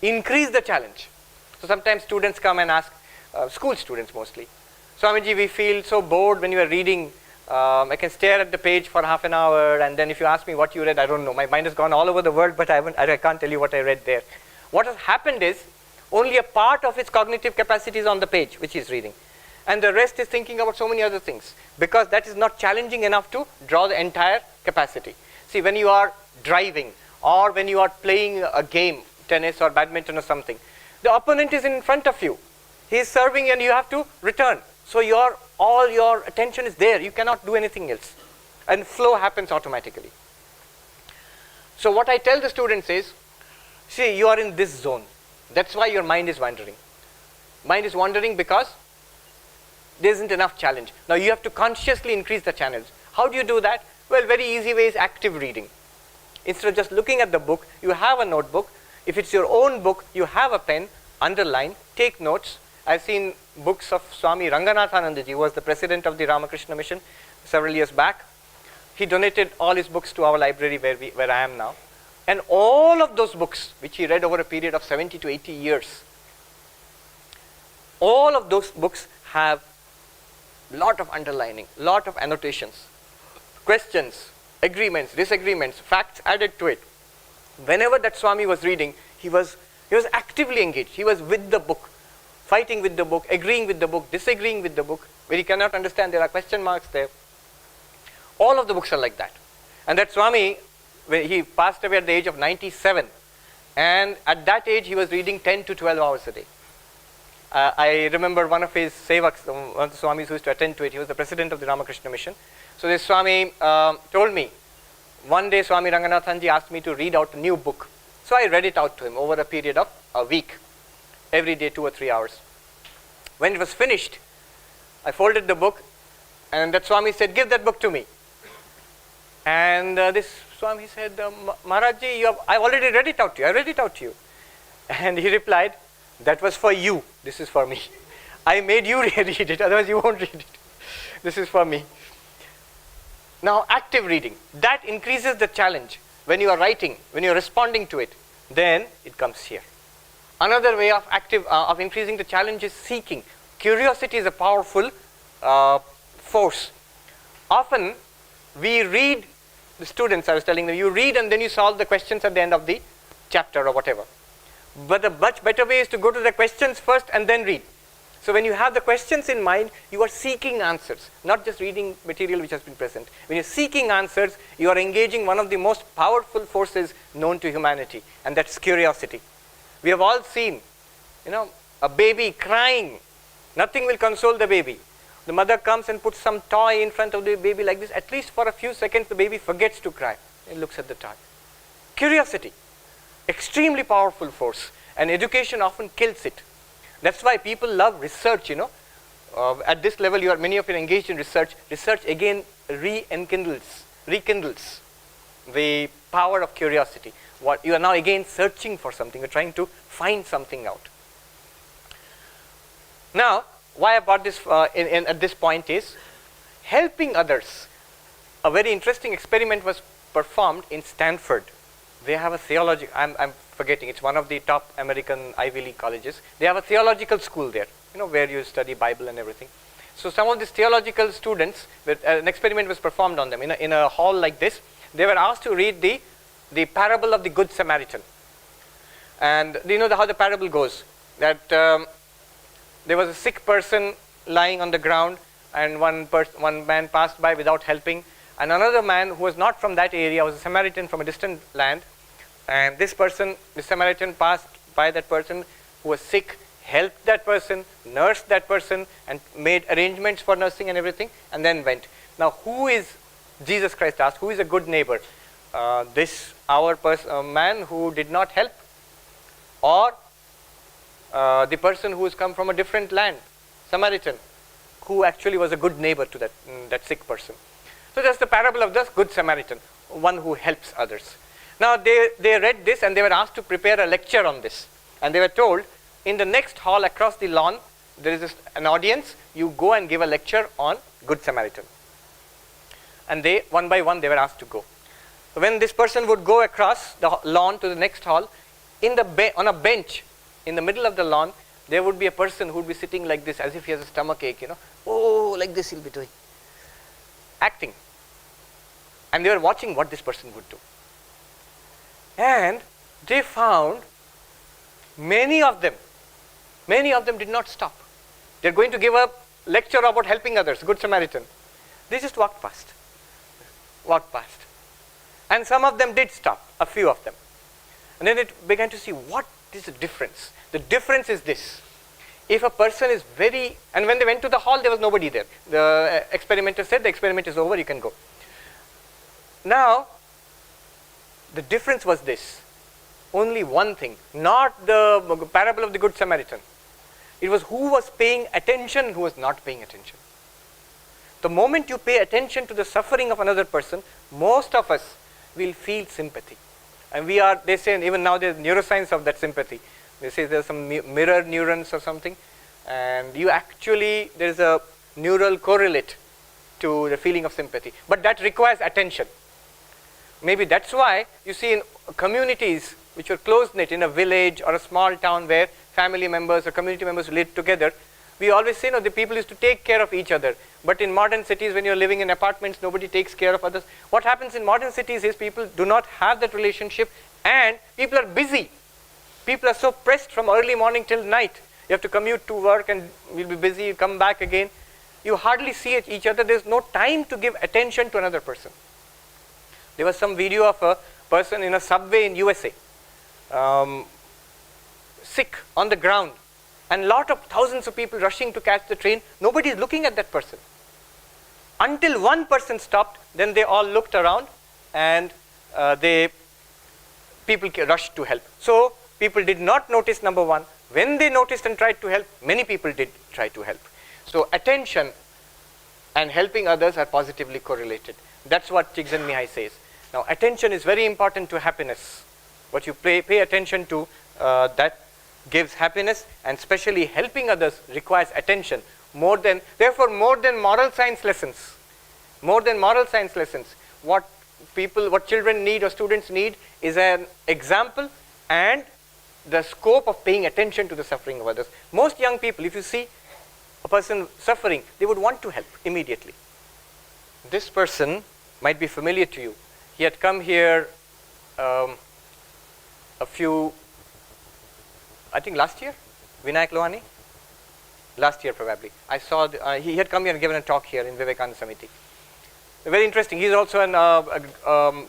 increase the challenge. So sometimes students come and ask, school students mostly, Swamiji, we feel so bored when you are reading. I can stare at the page for half an hour, and then if you ask me what you read, I don't know. My mind has gone all over the world, but I can't tell you what I read there. What has happened is, only a part of its cognitive capacity is on the page, which he is reading. And the rest is thinking about so many other things, because that is not challenging enough to draw the entire capacity. See, when you are driving, or when you are playing a game, tennis or badminton or something, the opponent is in front of you. He is serving and you have to return. So all your attention is there. You cannot do anything else. And flow happens automatically. So what I tell the students is, see, you are in this zone. That's why your mind is wandering. Mind is wandering because there isn't enough challenge. Now you have to consciously increase the challenge. How do you do that? Well, very easy way is active reading. Instead of just looking at the book, you have a notebook. If it's your own book, you have a pen, underline, take notes. I've seen books of Swami Ranganathananda ji, who was the president of the Ramakrishna Mission several years back. He donated all his books to our library where I am now. And all of those books, which he read over a period of 70 to 80 years, all of those books have lot of underlining, lot of annotations, questions, agreements, disagreements, facts added to it. Whenever that Swami was reading, he was actively engaged. He was with the book, fighting with the book, agreeing with the book, disagreeing with the book. Where he cannot understand, there are question marks there. All of the books are like that. And that Swami, when he passed away at the age of 97, and at that age he was reading 10 to 12 hours a day. I remember one of his sevaks, one of the Swamis who used to attend to it, he was the president of the Ramakrishna Mission. So this Swami told me, one day Swami Ranganathanji asked me to read out a new book. So I read it out to him over a period of a week, every day 2 or 3 hours. When it was finished, I folded the book, and that Swami said, give that book to me. And this Swami said, Maharajji, I already read it out to you, I read it out to you. And he replied, that was for you, this is for me. I made you read it, otherwise you won't read it. This is for me. Now active reading, that increases the challenge. When you are writing, when you are responding to it, then it comes here. Another way of increasing the challenge is seeking. Curiosity is a powerful force. Often we read, the students I was telling them, you read and then you solve the questions at the end of the chapter or whatever. But the much better way is to go to the questions first and then read. So when you have the questions in mind, you are seeking answers, not just reading material which has been present. When you're seeking answers, you are engaging one of the most powerful forces known to humanity, and that's curiosity. We have all seen, a baby crying. Nothing will console the baby. The mother comes and puts some toy in front of the baby like this. At least for a few seconds, the baby forgets to cry and looks at the toy. Curiosity, extremely powerful force, and education often kills it. That's why people love research, at this level, many of you are engaged in research. Research again rekindles the power of curiosity. What you are now again searching for something, you're trying to find something out. Now, why I brought this at this point is helping others. A very interesting experiment was performed in Stanford. They have a theological, I'm forgetting, it's one of the top American Ivy League colleges. They have a theological school there, where you study Bible and everything. So some of these theological students, an experiment was performed on them in a hall like this. They were asked to read the parable of the Good Samaritan. And do you know how the parable goes? That there was a sick person lying on the ground, and one man passed by without helping, and another man who was not from that area, was a Samaritan from a distant land, and this Samaritan passed by that person who was sick, helped that person, nursed that person, and made arrangements for nursing and everything, and then went. Now, who is, Jesus Christ asked, who is a good neighbor? Our man who did not help, or the person who has come from a different land, Samaritan, who actually was a good neighbor to that sick person. So that's the parable of the Good Samaritan, one who helps others. Now they read this and they were asked to prepare a lecture on this. And they were told, in the next hall across the lawn, there is an audience, you go and give a lecture on Good Samaritan. And they, one by one, they were asked to go. When this person would go across the lawn to the next hall, on a bench in the middle of the lawn, there would be a person who would be sitting like this, as if he has a stomach ache, Oh, like this he'll be doing. Acting. And they were watching what this person would do. And they found many of them did not stop. They're going to give a lecture about helping others, Good Samaritan. They just walked past. And some of them did stop, a few of them. And then it began to see, what is the difference? The difference is this. If a person is and when they went to the hall, there was nobody there. The experimenter said, the experiment is over, you can go. Now, the difference was this. Only one thing, not the parable of the Good Samaritan. It was who was paying attention, who was not paying attention. The moment you pay attention to the suffering of another person, most of us will feel sympathy. And they say, even now there's neuroscience of that sympathy. They say there's some mirror neurons or something, and there's a neural correlate to the feeling of sympathy. But that requires attention. Maybe that's why you see in communities which are close-knit, in a village or a small town where family members or community members live together, we always say, the people used to take care of each other. But in modern cities, when you're living in apartments, nobody takes care of others. What happens in modern cities is people do not have that relationship, and people are busy. People are so pressed from early morning till night. You have to commute to work and you'll be busy, you come back again. You hardly see each other. There's no time to give attention to another person. There was some video of a person in a subway in USA, sick on the ground, and thousands of people rushing to catch the train. Nobody is looking at that person. Until one person stopped, then they all looked around, and people rushed to help. So people did not notice, number one. When they noticed and tried to help, many people did try to help. So attention and helping others are positively correlated. That's what Csikszentmihalyi says. Now, attention is very important to happiness. What you pay attention to, that gives happiness, and especially helping others requires attention. Therefore, more than moral science lessons, what children need or students need is an example and the scope of paying attention to the suffering of others. Most young people, if you see a person suffering, they would want to help immediately. This person might be familiar to you. He had come here a few I think last year, Vinayak Lohani. Last year probably. I saw, he had come here and given a talk here in Vivekananda Samiti. Very interesting. He is also an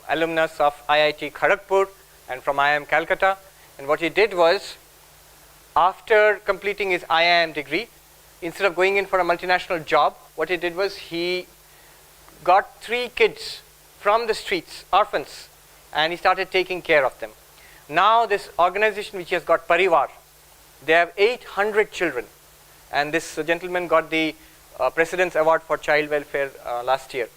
alumnus of IIT Kharagpur and from IIM Calcutta. And what he did was, after completing his IIM degree, instead of going in for a multinational job, what he did was he got 3 kids from the streets, orphans, and he started taking care of them. Now this organization which he has got, Parivar, they have 800 children. And this gentleman got the President's Award for Child Welfare last year.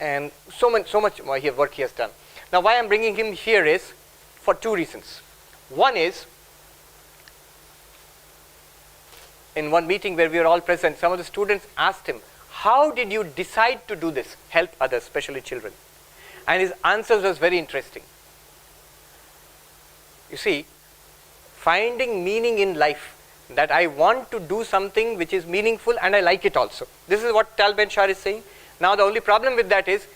And so much work he has done. Now why I am bringing him here is for 2 reasons. One is, in one meeting where we were all present, some of the students asked him, how did you decide to do this, help others, especially children? And his answers was very interesting. You see, finding meaning in life, that I want to do something which is meaningful and I like it also. This is what Tal Ben Shah is saying. Now the only problem with that is,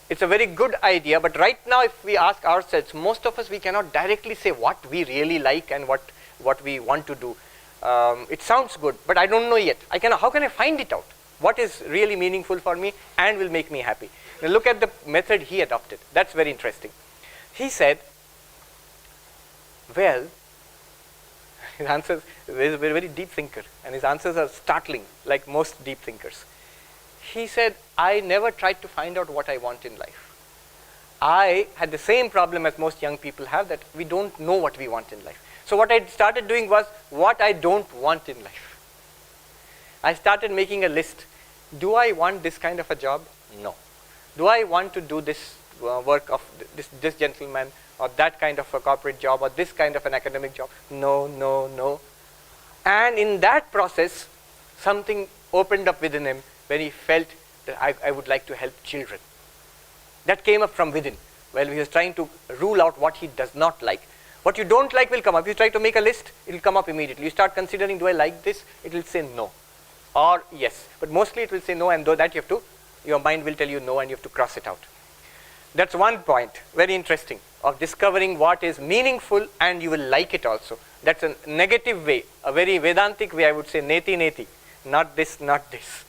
it's a very good idea, but right now if we ask ourselves, most of us, we cannot directly say what we really like and what we want to do. It sounds good, but I don't know yet. How can I find it out? What is really meaningful for me and will make me happy? Now look at the method he adopted. That's very interesting. He said, well, his answers, he is a very deep thinker, and his answers are startling, like most deep thinkers. He said, I never tried to find out what I want in life. I had the same problem as most young people have, that we don't know what we want in life. So what I started doing was what I don't want in life. I started making a list. Do I want this kind of a job? No. Do I want to do this work of this gentleman, or that kind of a corporate job, or this kind of an academic job? No, no, no. And in that process, something opened up within him when he felt that I would like to help children. That came up from within, while he was trying to rule out what he does not like. What you don't like will come up. If you try to make a list, it will come up immediately. You start considering, do I like this? It will say no, or yes. But mostly it will say no, and though that your mind will tell you no, and you have to cross it out. That's one point, very interesting, of discovering what is meaningful and you will like it also. That's a negative way, a very Vedantic way, I would say, neti neti, not this, not this.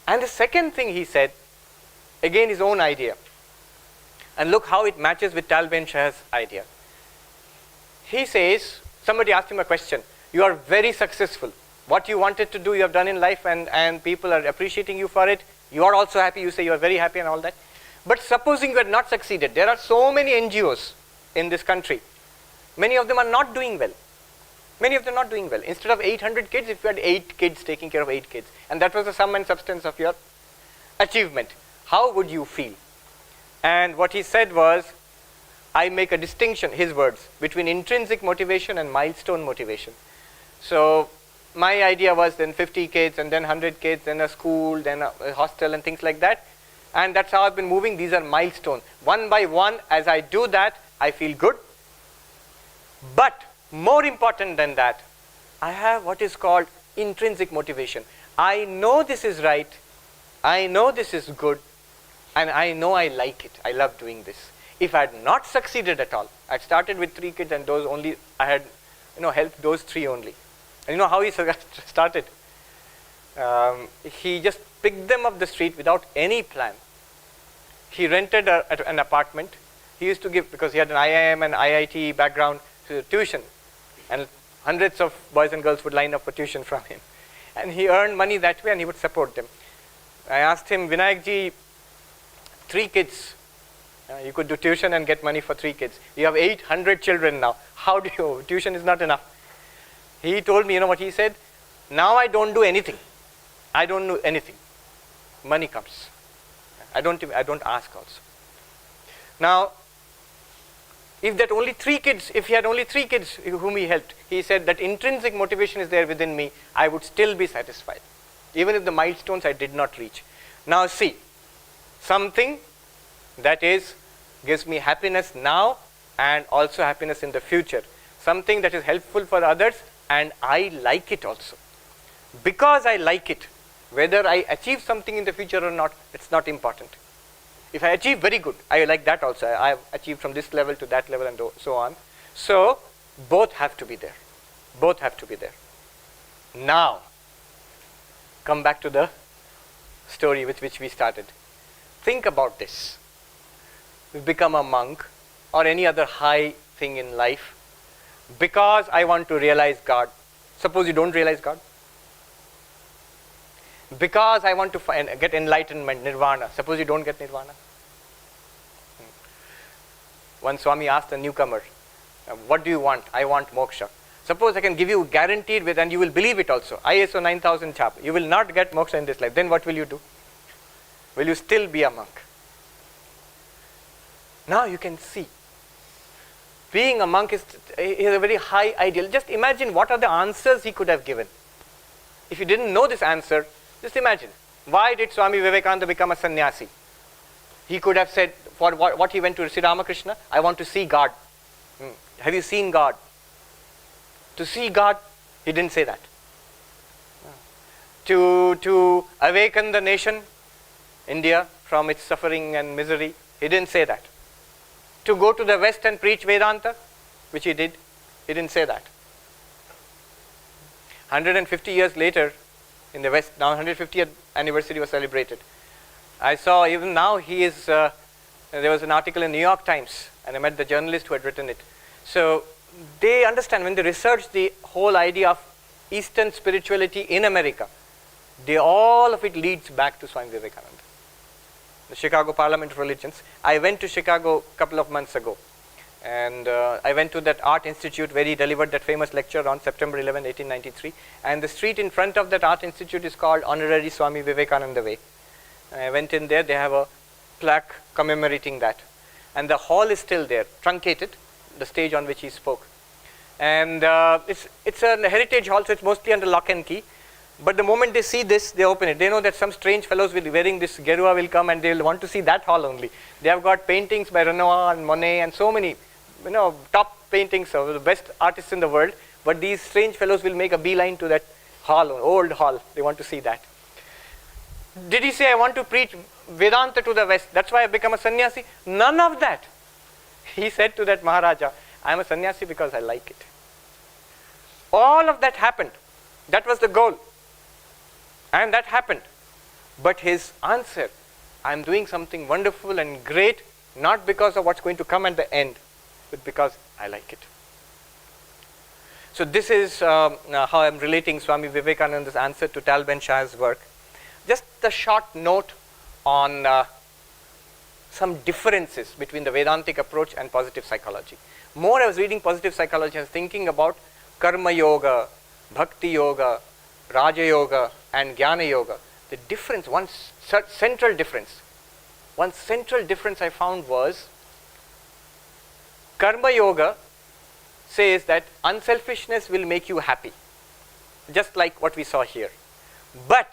And the second thing he said, again his own idea, and look how it matches with Tal Ben Shah's idea. He says, somebody asked him a question, you are very successful. What you wanted to do, you have done in life, and people are appreciating you for it. You are also happy, you say you are very happy and all that. But supposing you had not succeeded, there are so many NGOs in this country. Many of them are not doing well. Many of them are not doing well. Instead of 800 kids, if you had 8 kids taking care of 8 kids, and that was the sum and substance of your achievement, how would you feel? And what he said was, I make a distinction, his words, between intrinsic motivation and milestone motivation. So my idea was then 50 kids, and then 100 kids, then a school, then a hostel and things like that. And that's how I've been moving. These are milestones. One by one, as I do that, I feel good. But more important than that, I have what is called intrinsic motivation. I know this is right, I know this is good, and I know I like it. I love doing this. If I had not succeeded at all, I started with 3 kids, and those only, I had helped those 3 only. And you know how he started? He just picked them up the street without any plan. He rented an apartment. He used to give, because he had an IIM and IIT background, tuition. And hundreds of boys and girls would line up for tuition from him. And he earned money that way, and he would support them. I asked him, Vinayakji, 3 kids. You could do tuition and get money for 3 kids. You have 800 children now. How do you, tuition is not enough. He told me, you know what he said? Now I don't do anything. I don't do anything. Money comes. I don't ask also. Now, if that only 3 kids, if he had only 3 kids whom he helped, he said that intrinsic motivation is there within me, I would still be satisfied, even if the milestones I did not reach. Now see, something that gives me happiness now and also happiness in the future. Something that is helpful for others, and I like it also. Because I like it, whether I achieve something in the future or not, it's not important. If I achieve, very good. I like that also. I have achieved from this level to that level and so on. So both have to be there. Both have to be there. Now, come back to the story with which we started. Think about this. You become a monk or any other high thing in life because I want to realize God. Suppose you don't realize God. Because I want to get enlightenment, nirvana. Suppose you don't get nirvana. One Swami asked a newcomer, what do you want? I want moksha. Suppose I can give you guaranteed with, and you will believe it also, ISO 9000 chapter. You will not get moksha in this life. Then what will you do? Will you still be a monk? Now you can see. Being a monk is a very high ideal. Just imagine what are the answers he could have given. If you didn't know this answer, just imagine. Why did Swami Vivekananda become a sannyasi? He could have said, for what he went to Sri Ramakrishna, I want to see God. Have you seen God? To see God, he didn't say that. To awaken the nation, India, from its suffering and misery, he didn't say that. To go to the West and preach Vedanta, which he did, he didn't say that. 150 years later, in the West, now 150th anniversary was celebrated. I saw even now there was an article in New York Times, and I met the journalist who had written it. So they understand, when they research the whole idea of Eastern spirituality in America, all of it leads back to Swami Vivekananda. The Chicago Parliament of Religions. I went to Chicago a couple of months ago, and I went to that Art Institute where he delivered that famous lecture on September 11, 1893. And the street in front of that Art Institute is called Honorary Swami Vivekananda Way. And I went in there, they have a plaque commemorating that. And the hall is still there, truncated, the stage on which he spoke. And it's a heritage hall, so it's mostly under lock and key. But the moment they see this, they open it. They know that some strange fellows will be wearing this gerua will come and they will want to see that hall only. They have got paintings by Renoir and Monet and so many, top paintings of the best artists in the world. But these strange fellows will make a beeline to that hall, old hall. They want to see that. Did he say, I want to preach Vedanta to the West, that's why I become a sannyasi? None of that. He said to that Maharaja, I am a sannyasi because I like it. All of that happened. That was the goal. And that happened. But his answer, I am doing something wonderful and great, not because of what's going to come at the end, but because I like it. So this is how I am relating Swami Vivekananda's answer to Tal Ben-Shah's work. Just a short note on some differences between the Vedantic approach and positive psychology. More I was reading positive psychology, I was thinking about Karma Yoga, Bhakti Yoga, Raja Yoga and Jnana Yoga. The difference, one central difference I found was Karma Yoga says that unselfishness will make you happy, just like what we saw here. But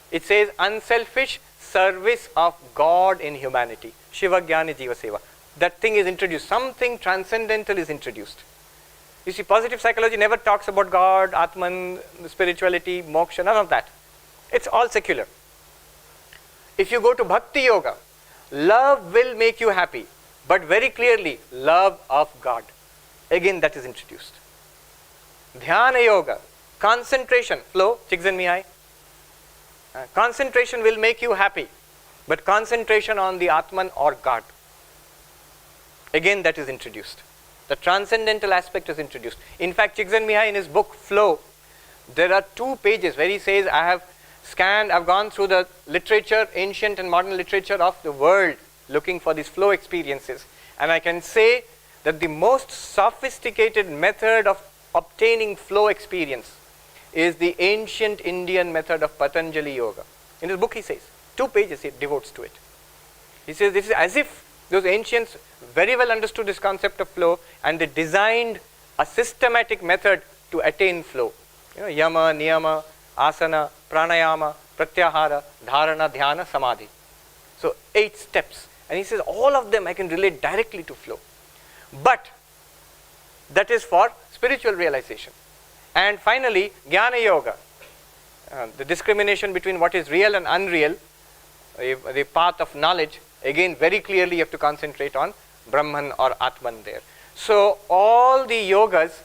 it says unselfish service of God in humanity. Shiva Jnani Jiva Seva. That thing is introduced. Something transcendental is introduced. You see, positive psychology never talks about God, Atman, spirituality, moksha, none of that. It's all secular. If you go to Bhakti Yoga, love will make you happy, but very clearly, love of God. Again, that is introduced. Dhyana Yoga, concentration, flow, Csikszentmihalyi. Concentration will make you happy, but concentration on the Atman or God. Again, that is introduced. The transcendental aspect is introduced. In fact, Csikszentmihalyi in his book Flow, there are 2 pages where he says, I've gone through the literature, ancient and modern literature of the world, looking for these flow experiences. And I can say that the most sophisticated method of obtaining flow experience is the ancient Indian method of Patanjali Yoga. In his book he says, 2 pages he devotes to it. He says this is as if those ancients very well understood this concept of flow and they designed a systematic method to attain flow. Yama, Niyama, Asana, Pranayama, Pratyahara, Dharana, Dhyana, Samadhi. So 8 steps. And he says all of them I can relate directly to flow. But that is for spiritual realization. And finally, Jnana Yoga, the discrimination between what is real and unreal, the path of knowledge, again very clearly you have to concentrate on Brahman or Atman there. So all the yogas,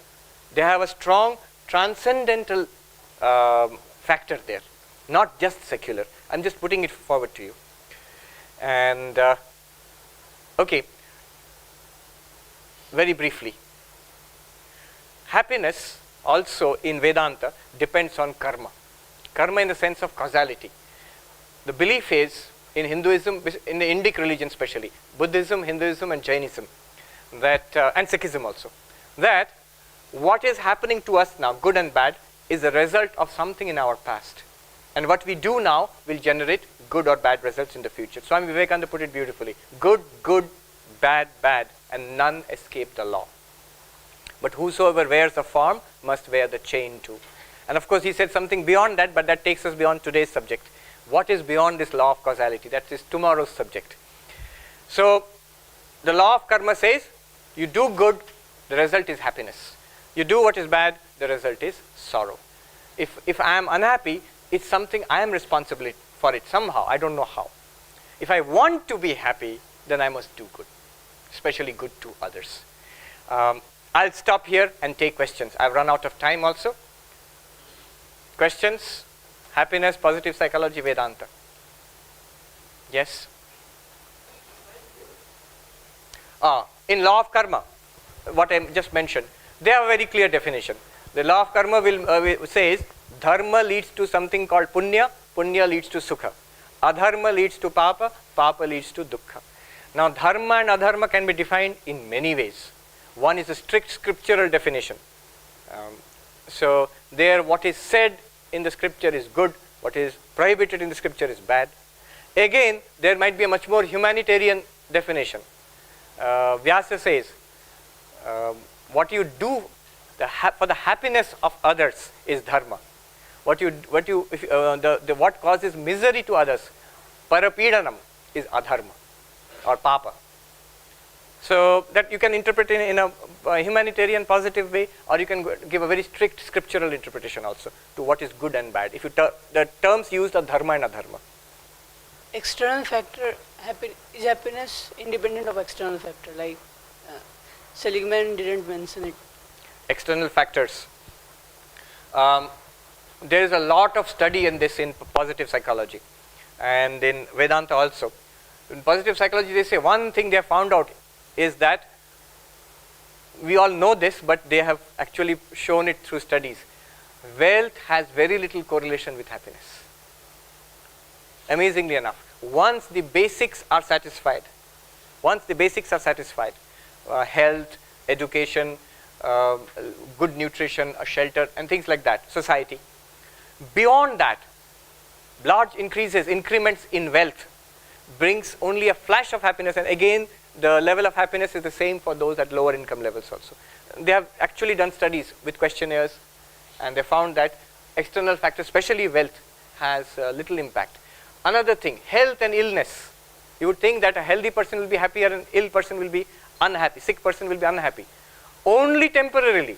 they have a strong transcendental factor there, not just secular. I'm just putting it forward to you. And okay, very briefly, happiness also in Vedanta depends on karma. Karma in the sense of causality. The belief is in Hinduism, in the Indic religion especially, Buddhism, Hinduism and Jainism, that and Sikhism also, that what is happening to us now, good and bad, is a result of something in our past. And what we do now will generate good or bad results in the future. Swami Vivekananda put it beautifully. Good, good, bad, bad, and none escape the law. But whosoever wears a form must wear the chain too. And of course he said something beyond that, but that takes us beyond today's subject. What is beyond this law of causality? That is tomorrow's subject. So the law of karma says, you do good, the result is happiness. You do what is bad, the result is sorrow. If I am unhappy, it's something I am responsible for it somehow. I don't know how. If I want to be happy, then I must do good, especially good to others. I'll stop here and take questions. I've run out of time also. Questions? Happiness, positive psychology, Vedanta. Yes? In law of karma, what I just mentioned, they have a very clear definition. The law of karma says dharma leads to something called punya, punya leads to sukha. Adharma leads to papa, papa leads to dukkha. Now dharma and adharma can be defined in many ways. One is a strict scriptural definition. So there what is said in the scripture is good, what is prohibited in the scripture is bad. Again, there might be a much more humanitarian definition. Vyasa says, what you do for the happiness of others is dharma. What causes misery to others, parapidanam, is adharma or papa. So that you can interpret in a humanitarian positive way, or you can give a very strict scriptural interpretation also to what is good and bad. If you the terms used are dharma and adharma. External factor, is happiness independent of external factor? Like Seligman didn't mention it. External factors. There is a lot of study in this in positive psychology and in Vedanta also. In positive psychology, they say one thing they have found out is that we all know this, but they have actually shown it through studies. Wealth has very little correlation with happiness. Amazingly enough, once the basics are satisfied, health, education, good nutrition, a shelter, and things like that, society. Beyond that, large increments in wealth brings only a flash of happiness, and again, the level of happiness is the same for those at lower income levels also. They have actually done studies with questionnaires, and they found that external factors, especially wealth, has little impact. Another thing, health and illness. You would think that a healthy person will be happier and ill person will be unhappy, sick person will be unhappy. Only temporarily.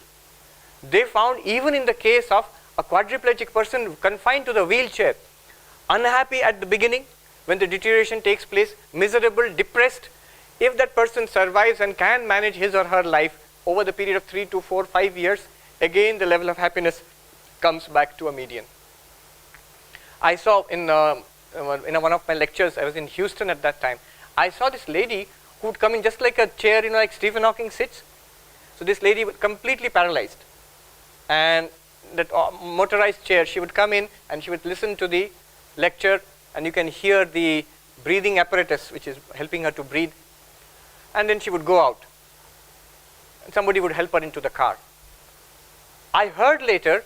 They found even in the case of a quadriplegic person confined to the wheelchair, unhappy at the beginning, when the deterioration takes place, miserable, depressed, if that person survives and can manage his or her life over the period of 3 to 4, 5 years, again the level of happiness comes back to a median. I saw in one of my lectures, I was in Houston at that time, I saw this lady who would come in just like a chair, like Stephen Hawking sits. So this lady was completely paralyzed, and that motorized chair, she would come in and she would listen to the lecture, and you can hear the breathing apparatus which is helping her to breathe, and then she would go out and somebody would help her into the car. I heard later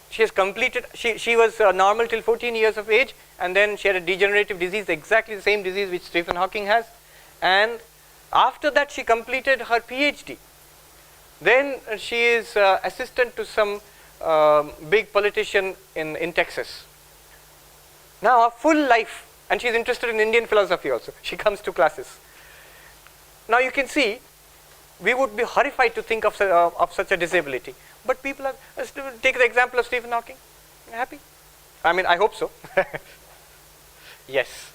she has completed, she was normal till 14 years of age, and then she had a degenerative disease, exactly the same disease which Stephen Hawking has, and after that she completed her PhD. Then she is assistant to some big politician in Texas. Now a full life, and she is interested in Indian philosophy also. She comes to classes. Now you can see, we would be horrified to think of such a disability. But people are, take the example of Stephen Hawking, happy. I mean, I hope so. Yes.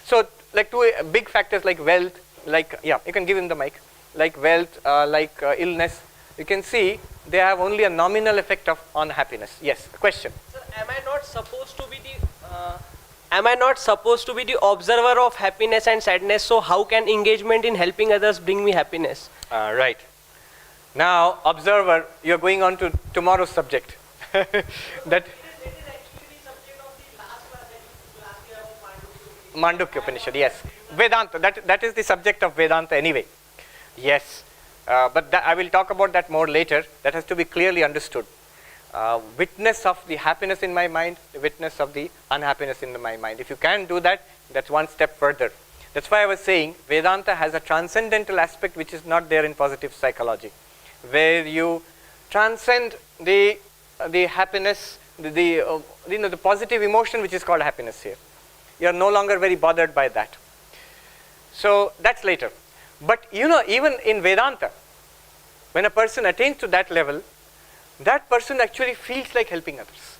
So like two big factors like wealth, like, yeah, you can give him the mic, like wealth, like illness. you can see they have only a nominal effect on happiness. Yes, a question. Sir, am I not supposed to be the observer of happiness and sadness? So how can engagement in helping others bring me happiness? Right. Now, observer, you are going on to tomorrow's subject. That Mandukya Upanishad, yes. Vedanta, that is the subject of Vedanta anyway. Yes. But I will talk about that more later. That has to be clearly understood. Witness of the happiness in my mind, the witness of the unhappiness in my mind. If you can do that, that's one step further. That's why I was saying Vedanta has a transcendental aspect which is not there in positive psychology, where you transcend the happiness, the positive emotion which is called happiness here. You are no longer very bothered by that. So that's later. But even in Vedanta, when a person attains to that level, that person actually feels like helping others.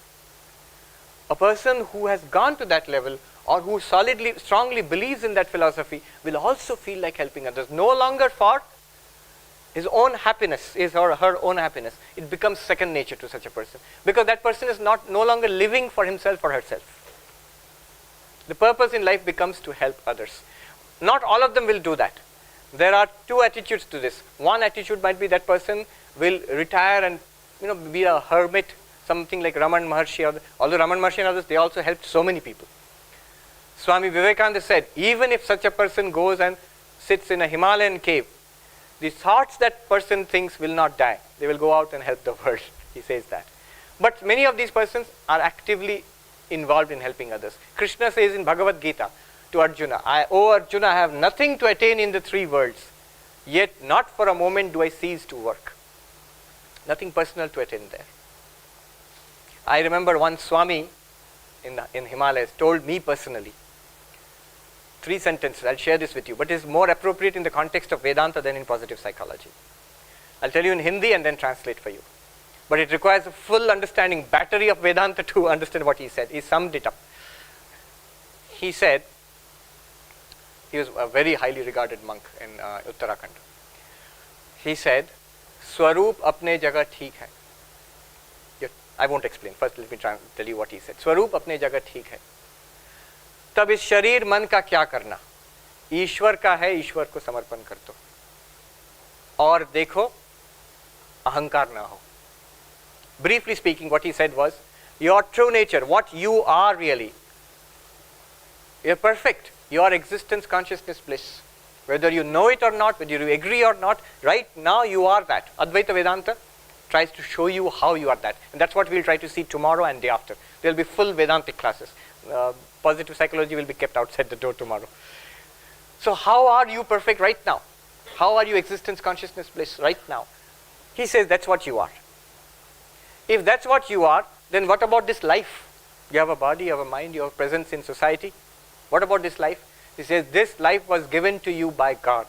A person who has gone to that level or who strongly believes in that philosophy will also feel like helping others, no longer for his own happiness, his or her own happiness. It becomes second nature to such a person, because that person is no longer living for himself or herself. The purpose in life becomes to help others. Not all of them will do that. There are two attitudes to this. One attitude might be that person will retire and be a hermit, something like Raman Maharshi. Although Raman Maharshi and others, they also helped so many people. Swami Vivekananda said, even if such a person goes and sits in a Himalayan cave, the thoughts that person thinks will not die. They will go out and help the world. He says that. But many of these persons are actively involved in helping others. Krishna says in Bhagavad Gita to Arjuna, O Arjuna, I have nothing to attain in the three worlds, yet not for a moment do I cease to work. Nothing personal to attain there. I remember one Swami in Himalayas told me personally, 3 sentences, I'll share this with you, but it is more appropriate in the context of Vedanta than in positive psychology. I'll tell you in Hindi and then translate for you. But it requires a full understanding, battery of Vedanta to understand what he said. He summed it up. He said, he was a very highly regarded monk in Uttarakhand. He said, Swaroop apne jagah theek hai. I won't explain. First let me try and tell you what he said. Swaroop apne jagah theek hai. तब इस शरीर मन का क्या करना, ईश्वर का है, ईश्वर को समर्पण कर दो और देखो अहंकार ना हो. Briefly speaking, what he said was, your true nature, what you are really, you're perfect, your existence, consciousness, bliss. Whether you know it or not, whether you agree or not, right now you are that. Advaita Vedanta tries to show you how you are that. And that's what we'll try to see tomorrow and day after. There'll be full Vedantic classes. Positive psychology will be kept outside the door tomorrow. So how are you perfect right now? How are you existence, consciousness, bliss right now? He says that's what you are. If that's what you are, then what about this life? You have a body, you have a mind, you have presence in society. What about this life? He says this life was given to you by God.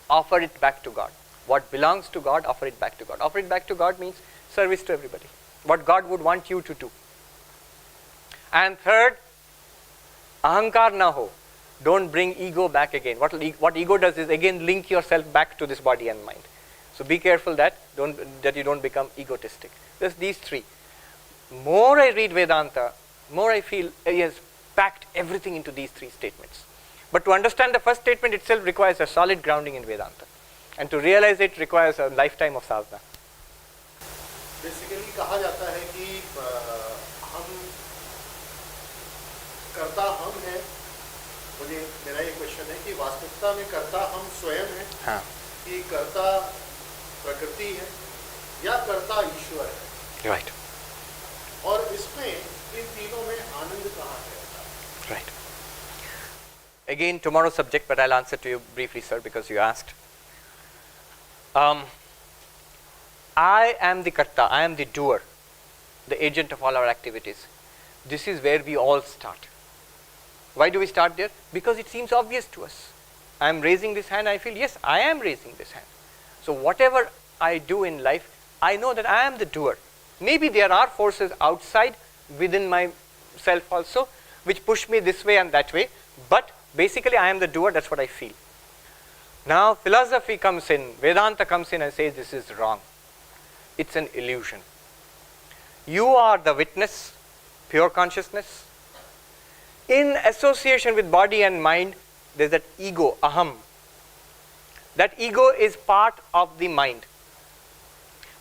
Offer it back to God. What belongs to God, offer it back to God. Offer it back to God means service to everybody. What God would want you to do. And third, ahankar na ho. Don't bring ego back again. What ego does is again link yourself back to this body and mind. So be careful that you don't become egotistic. Just these 3. More I read Vedanta, more I feel he has packed everything into these 3 statements. But to understand the first statement itself requires a solid grounding in Vedanta. And to realize it requires a lifetime of sadhana. Basically कहा जाता है कि हम कर्ता हम हैं. मुझे मेरा ये क्वेश्चन है कि वास्तविकता में कर्ता हम स्वयं हैं. हाँ. कि कर्ता प्रकृति है या कर्ता ईश्वर है. Right. और इसमें इन तीनों में आनंद कहाँ है? Right. Again, tomorrow's subject, but I'll answer to you briefly, sir, because you asked. I am the karta, I am the doer, the agent of all our activities. This is where we all start. Why do we start there? Because it seems obvious to us. I am raising this hand, I feel, yes, I am raising this hand. So whatever I do in life, I know that I am the doer. Maybe there are forces outside, within myself also, which push me this way and that way, but basically I am the doer, that's what I feel. Now philosophy comes in, Vedanta comes in and says this is wrong. It's an illusion. You are the witness, pure consciousness. In association with body and mind, there's that ego, aham. That ego is part of the mind.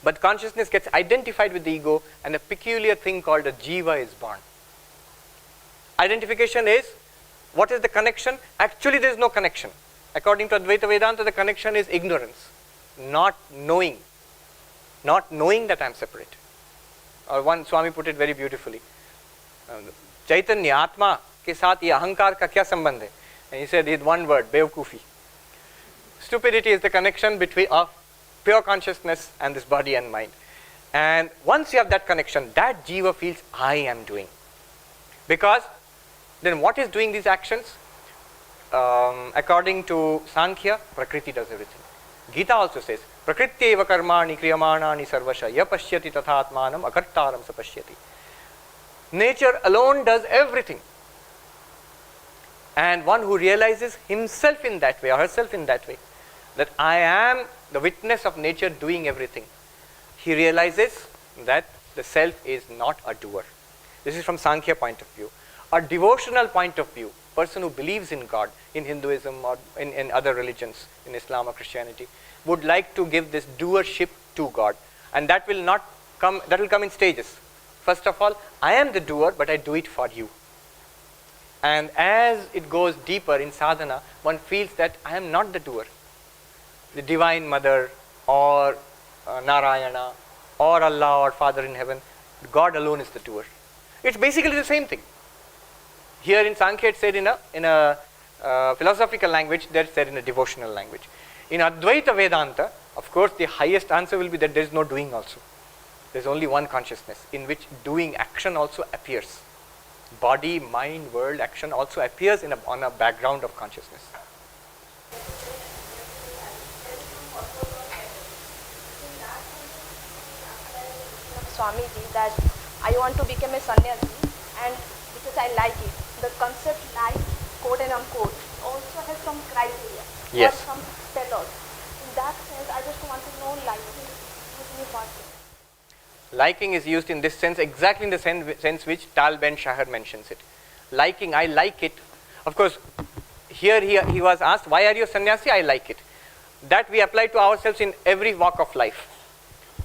But consciousness gets identified with the ego, and a peculiar thing called a jiva is born. Identification is, what is the connection? Actually there is no connection. According to Advaita Vedanta, the connection is ignorance, not knowing. Not knowing that I am separate. Or one Swami put it very beautifully. Chaitanya, Atma के साथ ये अहंकार का क्या संबंध है? And he said, it's one word, बेवकूफी. Stupidity is the connection between of pure consciousness and this body and mind. And once you have that connection, that jiva feels I am doing. Because then what is doing these actions? According to Sankhya, Prakriti does everything. Gita also says, Prakriti karmani kriyamanani sarvasha yapashyati tathatmanam akartaram sapashyati. Nature alone does everything. And one who realizes himself in that way or herself in that way, that I am the witness of nature doing everything, he realizes that the self is not a doer. This is from Sankhya point of view. A devotional point of view, person who believes in God, in Hinduism or in other religions, in Islam or Christianity, would like to give this doership to God. And that will not come, that will come in stages. First of all, I am the doer, but I do it for you. And as it goes deeper in sadhana, one feels that I am not the doer. The Divine Mother or Narayana or Allah or Father in heaven, God alone is the doer. It's basically the same thing. Here in Sankhya it's said in a philosophical language, there it's said in a devotional language. In Advaita Vedanta, of course, the highest answer will be that there is no doing also. There is only one consciousness in which doing, action also appears. Body, mind, world, action also appears on a background of consciousness. Swamiji, that I want to become a sannyasi, and because I like it, the concept like quote and unquote also has some criteria Yes. or some telos. In that sense, I just want to know liking with me what. Liking is used in this sense, exactly in the sense which Tal Ben Shahar mentions it. Liking, I like it. Of course, here he was asked, why are you a sannyasi? I like it. That we apply to ourselves in every walk of life.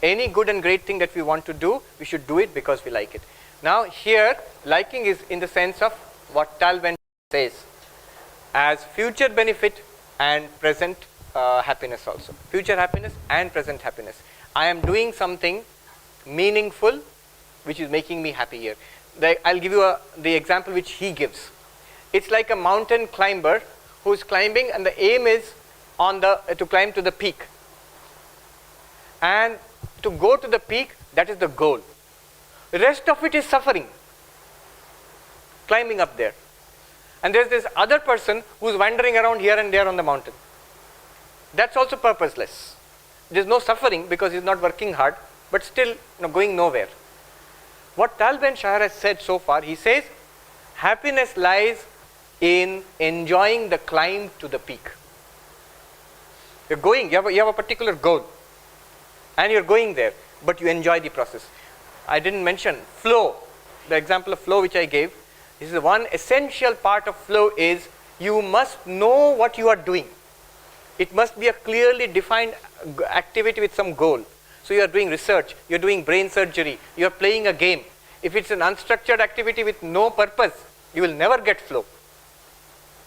Any good and great thing that we want to do, we should do it because we like it. Now here, liking is in the sense of what Tal Ben says, as future benefit and present happiness also. Future happiness and present happiness. I am doing something meaningful which is making me happy here. I'll give you the example which he gives. It's like a mountain climber who is climbing, and the aim is to climb to the peak. And to go to the peak, that is the goal. The rest of it is suffering, climbing up there. And there's this other person who's wandering around here and there on the mountain. That's also purposeless. There's no suffering because he's not working hard, but still going nowhere. What Tal Ben Shahar has said so far, he says, happiness lies in enjoying the climb to the peak. You're going, you have a particular goal, and you're going there, but you enjoy the process. I didn't mention flow. The example of flow which I gave, this is one essential part of flow is you must know what you are doing. It must be a clearly defined activity with some goal. So you are doing research, you are doing brain surgery, you are playing a game. If it's an unstructured activity with no purpose, you will never get flow.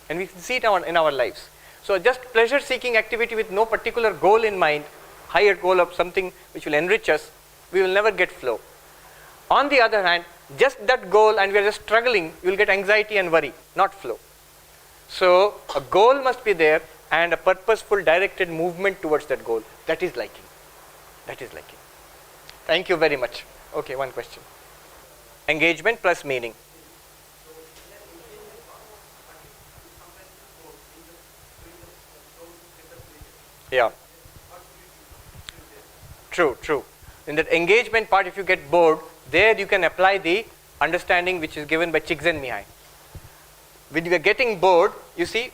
And we see it in our lives. So just pleasure seeking activity with no particular goal in mind, higher goal of something which will enrich us, we will never get flow. On the other hand, just that goal and we are just struggling, you will get anxiety and worry, not flow. So a goal must be there and a purposeful directed movement towards that goal. That is liking. That is liking. Thank you very much. Okay, one question. Engagement plus meaning. Yeah. True. In that engagement part, if you get bored, there you can apply the understanding which is given by Csikszentmihalyi. When you are getting bored, you see,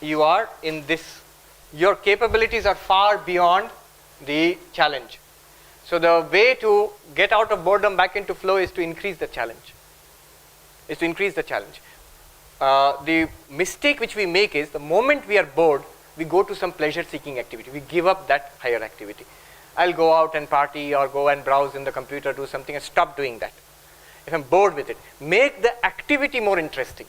you are in this your capabilities are far beyond the challenge. So the way to get out of boredom back into flow is to increase the challenge. The mistake which we make is the moment we are bored, we go to some pleasure-seeking activity. We give up that higher activity. I'll go out and party or go and browse in the computer, do something, and stop doing that. If I'm bored with it, make the activity more interesting.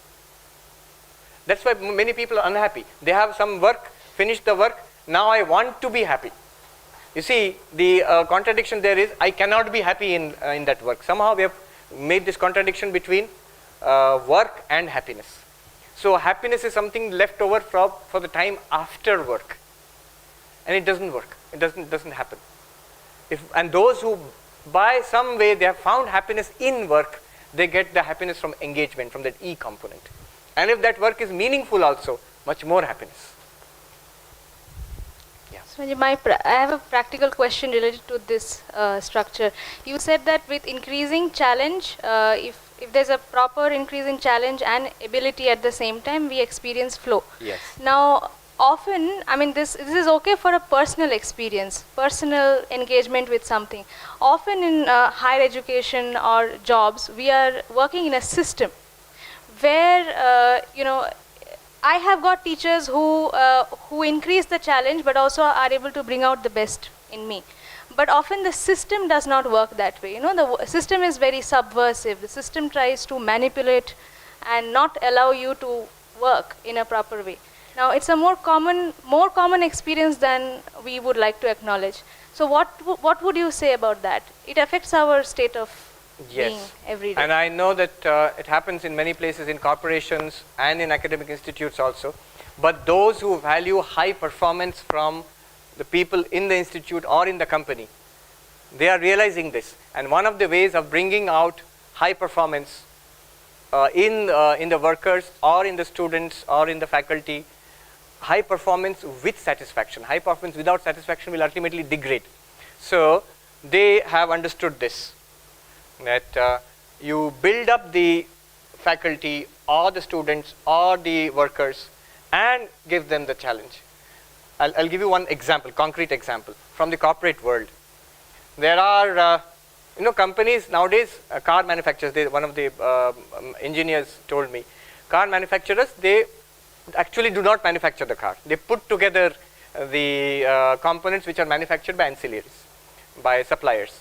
That's why many people are unhappy. They have some work, finish the work, now I want to be happy. You see, the contradiction there is, I cannot be happy in that work. Somehow we have made this contradiction between work and happiness. So happiness is something left over for the time after work. And it doesn't work. It doesn't happen. And those who by some way they have found happiness in work, they get the happiness from engagement, from that E component. And if that work is meaningful also, much more happiness. Yeah. So I have a practical question related to this structure. You said that with increasing challenge, if there's a proper increase in challenge and ability at the same time, we experience flow. Yes. Now, often, I mean, this is okay for a personal experience, personal engagement with something. Often in higher education or jobs, we are working in a system where, I have got teachers who increase the challenge but also are able to bring out the best in me. But often the system does not work that way. The system is very subversive. The system tries to manipulate and not allow you to work in a proper way. Now, it's a more common experience than we would like to acknowledge. So what would you say about that? It affects our state of being every day. And I know that it happens in many places, in corporations and in academic institutes also. But those who value high performance from the people in the institute or in the company, they are realizing this. And one of the ways of bringing out high performance in the workers or in the students or in the faculty, high performance with satisfaction. High performance without satisfaction will ultimately degrade. So they have understood this, that you build up the faculty or the students or the workers and give them the challenge. I'll give you one example, concrete example from the corporate world. There are companies nowadays, car manufacturers, one of the engineers told me, car manufacturers, they actually do not manufacture the car. They put together the components which are manufactured by ancillaries, by suppliers.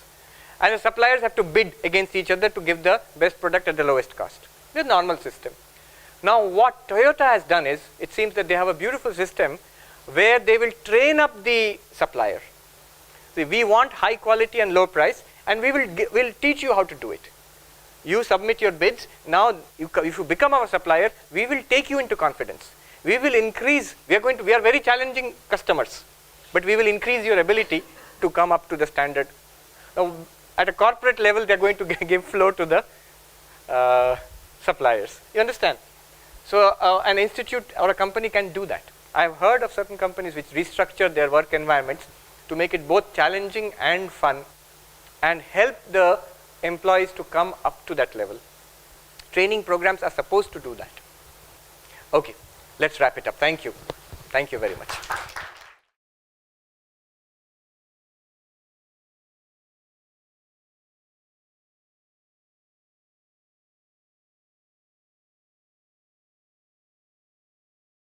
And the suppliers have to bid against each other to give the best product at the lowest cost. It's a normal system. Now what Toyota has done is, it seems that they have a beautiful system where they will train up the supplier. See, we want high quality and low price, and we'll teach you how to do it. You submit your bids. Now, if you become our supplier, we will take you into confidence. We will increase. We are very challenging customers, but we will increase your ability to come up to the standard. Now, at a corporate level, they are going to give flow to the suppliers. You understand? So, an institute or a company can do that. I have heard of certain companies which restructure their work environments to make it both challenging and fun, and help the employees to come up to that level. Training programs are supposed to do that. Okay, let's wrap it up. Thank you. Thank you very much.